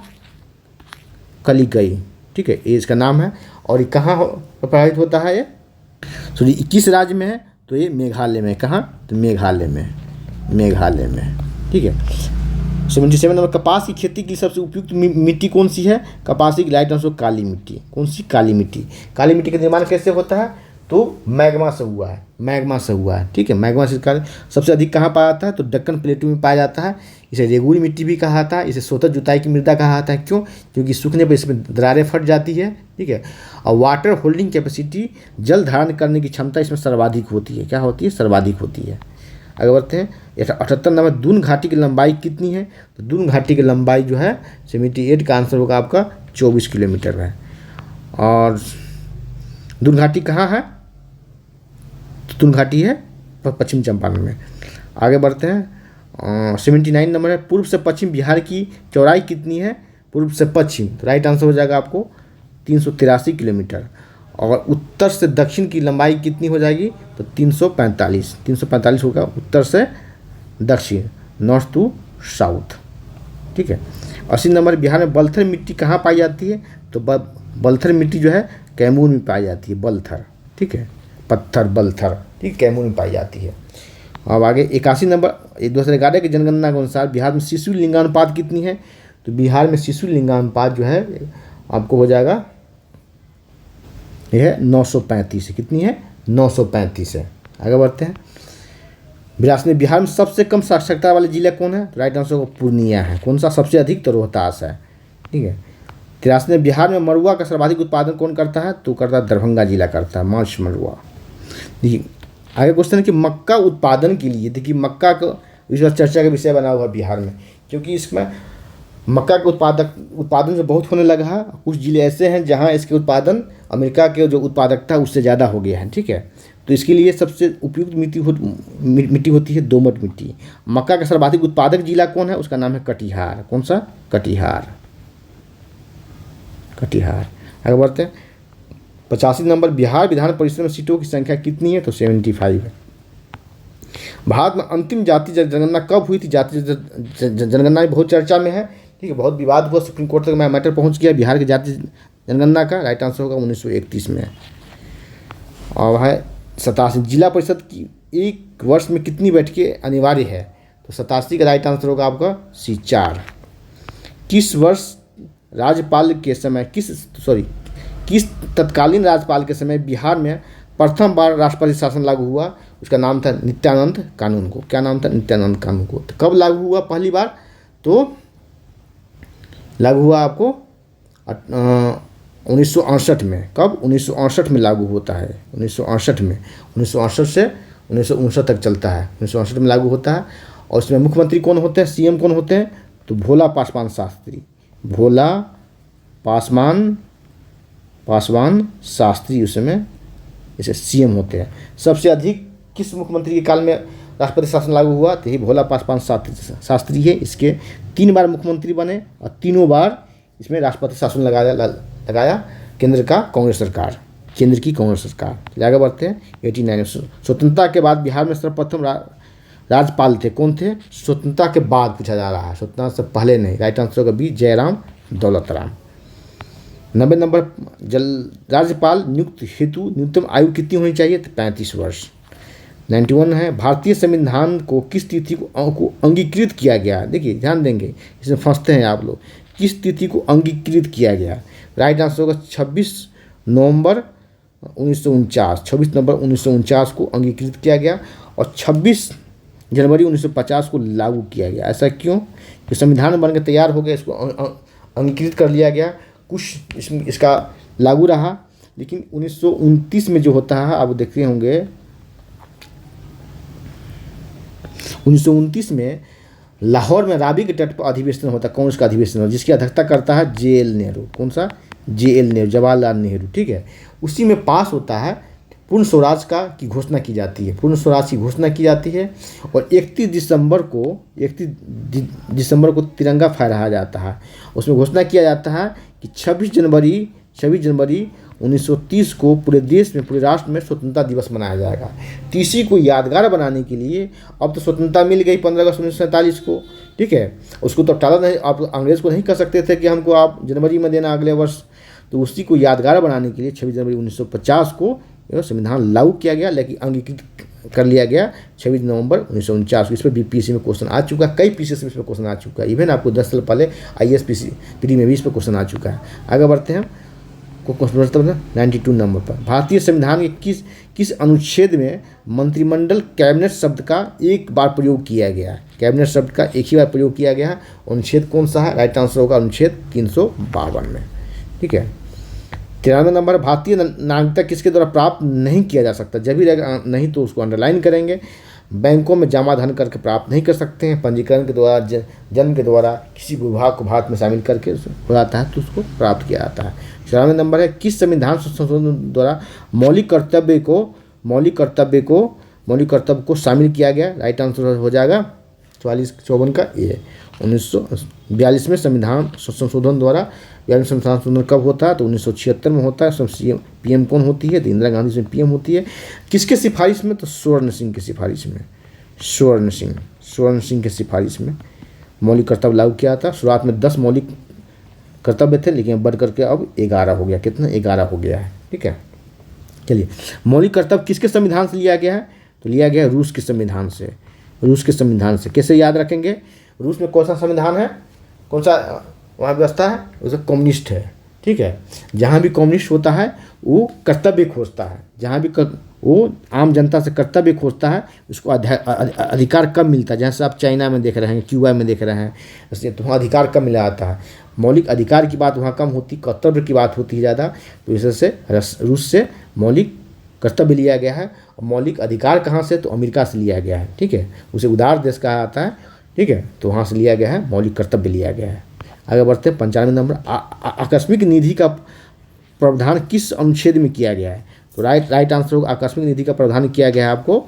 कलिकई, ठीक है, ये इसका नाम है। और ये कहाँ प्रभावित होता है? ये किस राज्य में है? तो ये मेघालय में। कहाँ? तो मेघालय में, मेघालय में, ठीक है। 77 नंबर, कपास की खेती की सबसे उपयुक्त मिट्टी कौन सी है? कपास की राइट आंसर काली मिट्टी। कौन सी? काली मिट्टी। काली मिट्टी का निर्माण कैसे होता है? तो मैग्मा से हुआ है, मैग्मा से हुआ है, ठीक है। मैग्मा से सबसे अधिक कहाँ पाया जाता है? तो दक्कन प्लेटू में पाया जाता है। इसे रेगुड़ी मिट्टी भी कहा जाता है, इसे सोतक जुताई की मृदा कहा जाता है। क्यों? क्योंकि सूखने पर इसमें दरारें फट जाती है, ठीक है। और वाटर होल्डिंग कैपेसिटी, जल धारण करने की क्षमता इसमें सर्वाधिक होती है। क्या होती है? सर्वाधिक होती है। आगे बढ़ते हैं। 78 नंबर, दून घाटी की लंबाई कितनी है? तो दून घाटी की लंबाई जो है 78 का आंसर होगा आपका 24 किलोमीटर है। और दून घाटी कहाँ है? तो दून घाटी है पश्चिम चंपारण में। आगे बढ़ते हैं। 79 नंबर है, पूर्व से पश्चिम बिहार की चौड़ाई कितनी है? पूर्व से पश्चिम, तो राइट आंसर हो जाएगा आपको 383 किलोमीटर। और उत्तर से दक्षिण की लंबाई कितनी हो जाएगी? तो 345 होगा उत्तर से दक्षिण, नॉर्थ टू साउथ, ठीक है। 80 नंबर, बिहार में बलथर मिट्टी कहाँ पाई जाती है? तो बलथर मिट्टी जो है कैमूर में पाई जाती है, बलथर, ठीक है, पत्थर बलथर, ठीक, कैमूर में पाई जाती है। अब आगे 81 नंबर, 2011 की जनगणना के अनुसार बिहार में शिशु लिंगानुपात कितनी है? तो बिहार में शिशु लिंगानुपात जो है आपको हो जाएगा, यह है 935 है। कितनी है? 935 है। आगे बढ़ते हैं। 82 में बिहार में सबसे कम साक्षरता वाले जिला कौन है? तो राइट आंसर को पूर्णिया है। कौन सा? सबसे अधिक तो रोहतास है। ठीक है। 83 में बिहार में मरुआ का सर्वाधिक उत्पादन कौन करता है? तो करता है दरभंगा जिला करता है, मार्च मरुआ। देखिए आगे क्वेश्चन है कि मक्का उत्पादन के लिए, देखिए मक्का को इस बार चर्चा का विषय बना हुआ बिहार में, क्योंकि इसमें मक्का के उत्पादन से बहुत होने लगा है। कुछ जिले ऐसे हैं जहां इसके उत्पादन अमेरिका के जो उत्पादकता उससे ज़्यादा हो गया है। ठीक है। तो इसके लिए सबसे उपयुक्त मिट्टी होती है दोमट मिट्टी। मक्का का सर्वाधिक उत्पादक जिला कौन है? उसका नाम है कटिहार। कौन सा? कटिहार। कटिहार। आगे बढ़ते हैं। 85 नंबर, बिहार विधान परिषद में सीटों की संख्या कितनी है? तो 75 है। भारत में अंतिम जाति जनगणना कब हुई थी? जाति जनगणना बहुत चर्चा में है। ठीक है। बहुत विवाद हुआ, सुप्रीम कोर्ट तक मैटर पहुंच गया बिहार की जाति जनगणना का। राइट आंसर होगा 1931 में। और है 87, जिला परिषद की एक वर्ष में कितनी बैठकें अनिवार्य है? तो 87 का राइट आंसर होगा आपका C4। किस वर्ष राज्यपाल के समय किस तत्कालीन राज्यपाल के समय बिहार में प्रथम बार राष्ट्रपति शासन लागू हुआ? उसका नाम था नित्यानंद कानून को। क्या नाम था? नित्यानंद कानून को। तो कब लागू हुआ पहली बार? तो लागू हुआ आपको 1968 में। कब? 1968 में लागू होता है। 1968 में। 1968 से 1959 तक चलता है। 1968 में लागू होता है। और इसमें मुख्यमंत्री कौन होते हैं? CM कौन होते हैं? तो भोला पासवान शास्त्री। भोला पासवान शास्त्री उसमें इसे CM होते हैं। सबसे अधिक किस मुख्यमंत्री के काल में राष्ट्रपति शासन लागू हुआ? तो यही भोला पासवान शास्त्री है। इसके 3 बार मुख्यमंत्री बने और तीनों बार इसमें राष्ट्रपति शासन लगाया केंद्र की कांग्रेस सरकार। आगे बढ़ते हैं। 89 स्वतंत्रता के बाद बिहार में सर्वप्रथम राज्यपाल थे कौन थे? स्वतंत्रता के बाद पूछा जा रहा है, स्वतंत्रता से पहले नहीं। राइट आंसर का B जयराम दौलतराम। 90 नंबर, राज्यपाल नियुक्त हेतु न्यूनतम आयु कितनी होनी चाहिए? तो 35 वर्ष। 91 है, भारतीय संविधान को किस तिथि को अंगीकृत किया गया? देखिए ध्यान देंगे, इसमें फंसते हैं आप लोग। किस तिथि को अंगीकृत किया गया? राइट आंसर होगा 26 नवंबर 1949। 26 नवंबर 1949 को अंगीकृत किया गया और 26 जनवरी 1950 को लागू किया गया। ऐसा क्यों? कि संविधान बन के तैयार हो गया, इसको अंगीकृत कर लिया गया, कुछ इसका लागू रहा, लेकिन 1929 में जो होता है आप देखते होंगे, 1929 में लाहौर में रावी के तट पर अधिवेशन होता है। कांग्रेस का अधिवेशन होता है जिसकी अध्यक्षता करता है JL नेहरू। कौन सा? JL नेहरू, जवाहरलाल नेहरू। ठीक है। उसी में पास होता है पूर्ण स्वराज की घोषणा की जाती है। पूर्ण स्वराज की घोषणा की जाती है और 31 दिसंबर को तिरंगा फहराया जाता है। उसमें घोषणा किया जाता है कि 26 जनवरी 1930 को पूरे देश में, पूरे राष्ट्र में स्वतंत्रता दिवस मनाया जाएगा। तो इसी को यादगार बनाने के लिए, अब तो स्वतंत्रता मिल गई 15 अगस्त 1947 को, ठीक है, उसको तो टाला नहीं, आप अंग्रेज़ को नहीं कर सकते थे कि हमको आप जनवरी में देना अगले वर्ष। तो उसी को यादगार बनाने के लिए 26 जनवरी 1950 को संविधान लागू किया गया, लेकिन अंगीकृत कर लिया गया 26 नवंबर 1949 को। इस पर BPSC में क्वेश्चन आ चुका है, कई PCS में इस पर क्वेश्चन आ चुका है, इवन आपको 10 साल पहले IAS PD में भी इस पर क्वेश्चन आ चुका है। आगे बढ़ते हैं, क्वेश्चन 92 नंबर पर, भारतीय संविधान के किस अनुच्छेद में मंत्रिमंडल कैबिनेट शब्द का एक बार प्रयोग किया गया है? कैबिनेट शब्द का एक ही बार प्रयोग किया गया है। अनुच्छेद कौन सा है? राइट आंसर होगा अनुच्छेद 352 में। ठीक है। 93 नंबर, भारतीय नागरिकता किसके द्वारा प्राप्त नहीं किया जा सकता? जब भी नहीं तो उसको अंडरलाइन करेंगे। बैंकों में जमा धन करके प्राप्त नहीं कर सकते हैं, पंजीकरण के द्वारा, जन्म के द्वारा, किसी विभाग को भारत में शामिल करके हो जाता है तो उसको प्राप्त किया जाता है। 94 नंबर है, किस संविधान संशोधन द्वारा मौलिक कर्तव्य को शामिल किया गया? राइट आंसर हो जाएगा 44-54 का A। 1942 में संविधान संशोधन द्वारा, संविधान संशोधन कब होता है? तो 1976 में होता है। उसमें PM कौन होती है? तो इंदिरा गांधी इसमें PM होती है। किसके सिफारिश में? तो स्वर्ण सिंह की सिफारिश में। स्वर्ण सिंह के सिफारिश में मौलिक कर्तव्य लागू किया था। शुरुआत में 10 मौलिक कर्तव्य थे, लेकिन बढ़ करके अब 11 हो गया। कितना? 11 हो गया है। ठीक है। चलिए, मौलिक कर्तव्य किसके संविधान से लिया गया है? तो लिया गया है रूस के संविधान से। कैसे याद रखेंगे? रूस में कौन सा संविधान है, कौन सा वहाँ व्यवस्था है? उसका कम्युनिस्ट है। ठीक है। जहाँ भी कम्युनिस्ट होता है वो कर्तव्य खोजता है, जहाँ भी वो आम जनता से कर्तव्य खोजता है, उसको अधिकार कब मिलता है। जैसे आप चाइना में देख रहे हैं, क्यूबा में देख रहे हैं, इसलिए तो वहाँ अधिकार कम मिला जाता है। मौलिक अधिकार की बात वहाँ कम होती, कर्तव्य की बात होती है ज़्यादा। तो इस से रूस से मौलिक कर्तव्य लिया गया है। और मौलिक अधिकार कहाँ से, तो अमेरिका से लिया गया है, ठीक है। उसे उदार देश कहा जाता है, ठीक है। तो वहाँ से लिया गया है, मौलिक कर्तव्य लिया गया है। आगे बढ़ते हैं 95 नंबर, आकस्मिक निधि का प्रावधान किस अनुच्छेद में किया गया है। तो राइट आंसर होगा, आकस्मिक निधि का प्रावधान किया गया है आपको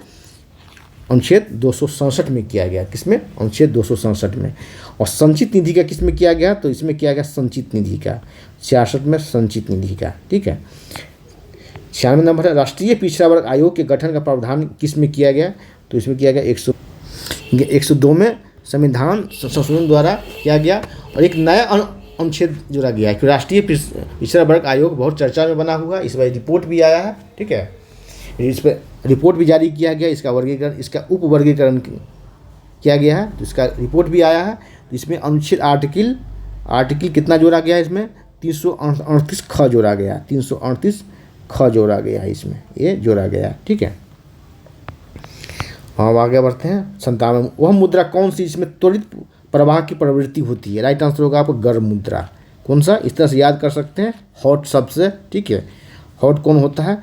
अनुच्छेद 267 में किया गया। किसमें, अनुच्छेद 267 में। और संचित निधि का किस में किया गया, तो इसमें किया गया संचित निधि का, 66 में संचित निधि का, ठीक है। 96 नंबर है, राष्ट्रीय पिछड़ा वर्ग आयोग के गठन का प्रावधान किस में किया गया, तो इसमें किया गया 102 में संविधान संशोधन द्वारा किया गया। और एक नया अनुच्छेद जोड़ा गया है कि राष्ट्रीय पिछड़ा वर्ग आयोग बहुत चर्चा में बना हुआ, इस बार रिपोर्ट भी आया है, ठीक है। इस पर रिपोर्ट भी जारी किया गया, इसका वर्गीकरण, इसका उप वर्गीकरण किया गया है, तो इसका रिपोर्ट भी आया है। तो इसमें अनुच्छेद आर्टिकल कितना जोड़ा गया है, इसमें 338 ख जोड़ा गया, 338 ख जोड़ा गया है, इसमें ये जोड़ा गया, ठीक है। हम आगे बढ़ते हैं 97, वह मुद्रा कौन सी जिसमें त्वरित प्रवाह की प्रवृत्ति होती है। राइट आंसर होगा आपको गर्म मुद्रा। कौन सा, इस तरह से याद कर सकते हैं, हॉट शब्द से, ठीक है। हॉट कौन होता है,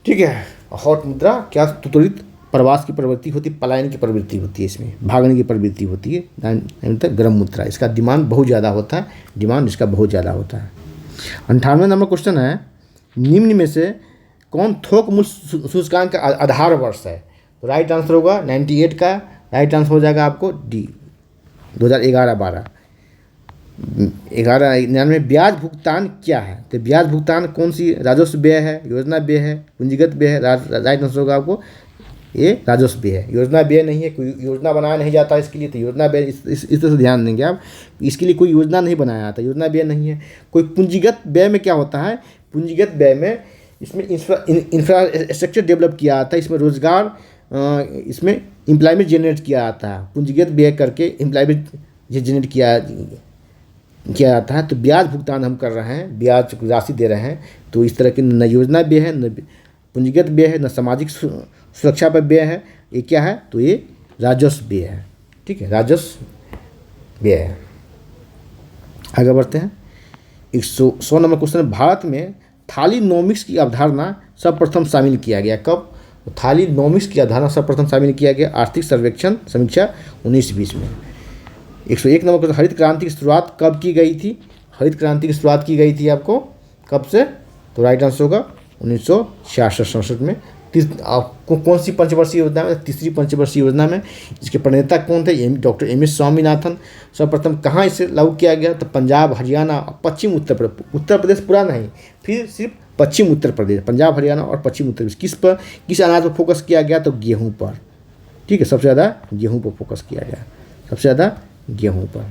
ठीक है। हॉट मुद्रा क्या, त्वरित प्रवास की प्रवृत्ति होती है, पलायन की प्रवृत्ति होती है, इसमें भागने की प्रवृत्ति होती है, गर्म मुद्रा। इसका डिमांड बहुत ज़्यादा होता है, डिमांड इसका बहुत ज़्यादा होता है। 98 नंबर क्वेश्चन है, निम्न में से कौन थोक मूल्य सूचकांक का आधार वर्ष है। तो राइट आंसर होगा 98 का, राइट आंसर हो जाएगा आपको डी, 2011-12। 1199 ब्याज भुगतान क्या है, तो ब्याज भुगतान कौन सी, राजस्व व्यय है, योजना व्यय है, पूंजीगत व्यय है। राइट आंसर होगा आपको ये राजस्व व्यय है, योजना व्यय नहीं है, कोई योजना बनाया नहीं जाता इसके लिए, तो योजना व्यय इस तरह से ध्यान देंगे आप, इसके लिए कोई योजना नहीं बनाया जाता, योजना व्यय नहीं है। कोई पूंजीगत व्यय में क्या होता है, पूंजीगत व्यय में इसमें इंफ्रास्ट्रक्चर डेवलप किया जाता है, इसमें रोजगार, इसमें एम्प्लॉयमेंट जनरेट किया जाता है, पूंजीगत व्यय करके एम्प्लॉयमेंट जनरेट किया जाता है। तो ब्याज भुगतान हम कर रहे हैं, ब्याज राशि दे रहे हैं, तो इस तरह की न योजना व्यय है, न पूंजीगत व्यय है, न सामाजिक सुरक्षा पर व्यय है, ये क्या है, तो ये राजस्व व्यय है, ठीक है, राजस्व व्यय है। आगे बढ़ते हैं 100 नंबर क्वेश्चन, भारत में थालीनोमिक्स की अवधारणा सर्वप्रथम शामिल किया गया कब। थालीनोमिक्स की अवधारणा सर्वप्रथम शामिल किया गया आर्थिक सर्वेक्षण समीक्षा 1920 में। 101 नंबर क्वेश्चन, हरित क्रांति की शुरुआत कब की गई थी। हरित क्रांति की शुरुआत की गई थी आपको कब से, तो राइट आंसर होगा 1966-67 में। कौन सी पंचवर्षीय योजना में, तीसरी पंचवर्षीय योजना में। इसके प्रणेता कौन थे, डॉक्टर एम.एस. स्वामीनाथन। सर्वप्रथम कहाँ इसे लागू किया गया, तो पंजाब, हरियाणा और पश्चिम उत्तर प्रदेश पूरा नहीं, फिर सिर्फ पश्चिम उत्तर प्रदेश, पंजाब, हरियाणा और पश्चिम उत्तर प्रदेश। किस अनाज पर फोकस किया गया, तो गेहूँ पर, ठीक है, सबसे ज़्यादा गेहूँ पर फोकस किया गया, सबसे ज़्यादा गेहूँ पर।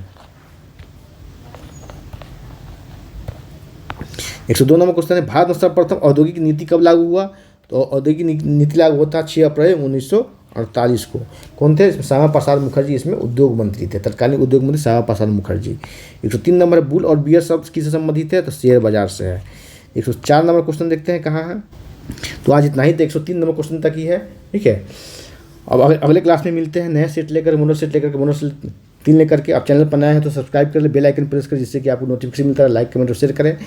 102 नंबर क्वेश्चन है, भारत में सर्वप्रथम औद्योगिक नीति कब लागू हुआ। तो औद्योगिक नीति लागू होता 6 अप्रैल 1948 को। कौन थे, श्यामा प्रसाद मुखर्जी इसमें उद्योग मंत्री थे, तत्कालीन उद्योग मंत्री श्यामा प्रसाद मुखर्जी। 103 नंबर, बुल और बियर शब्द किससे संबंधित है, तो शेयर बाजार से है। 104 नंबर क्वेश्चन देखते हैं कहाँ है। तो आज इतना ही, तो 103 नंबर क्वेश्चन तक ही है, ठीक है। अब अगले क्लास में मिलते हैं, नया सेट लेकर, मोनो सेट लेकर, मोनो सेट 3 लेकर के। आप चैनल पर नए हैं तो सब्सक्राइब कर ले, बेल आइकन प्रेस करें, जिससे कि आपको नोटिफिकेशन मिलता है। लाइक, कमेंट और शेयर करें।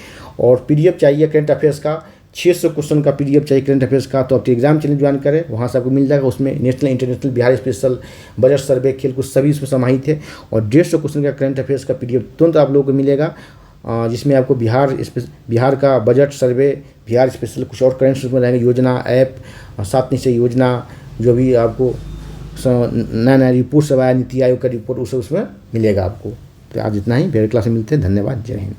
और पीडीएफ चाहिए करंट अफेयर्स का, 600 क्वेश्चन का पीडीएफ चाहिए करंट अफेयर्स का, तो आप टेलीग्राम चैनल ज्वाइन करें, वहाँ से आपको मिल जाएगा। उसमें national, international, Bihar special, budget survey, खेलकूद सभी इसमें समाहित है। और 150 क्वेश्चन का करंट अफेयर्स का पीडीएफ तुरंत आप लोगों को मिलेगा, जिसमें आपको बिहार का बजट सर्वे, बिहार स्पेशल, कुछ और करंट उसमें रहेंगे, योजना, ऐप, 7 निश्चय योजना, जो भी आपको नया रिपोर्ट सब आया, नीति आयोग का रिपोर्ट, उसे उसमें मिलेगा आपको। तो आज इतना ही, अगले क्लास में मिलते हैं। धन्यवाद, जय हिंद।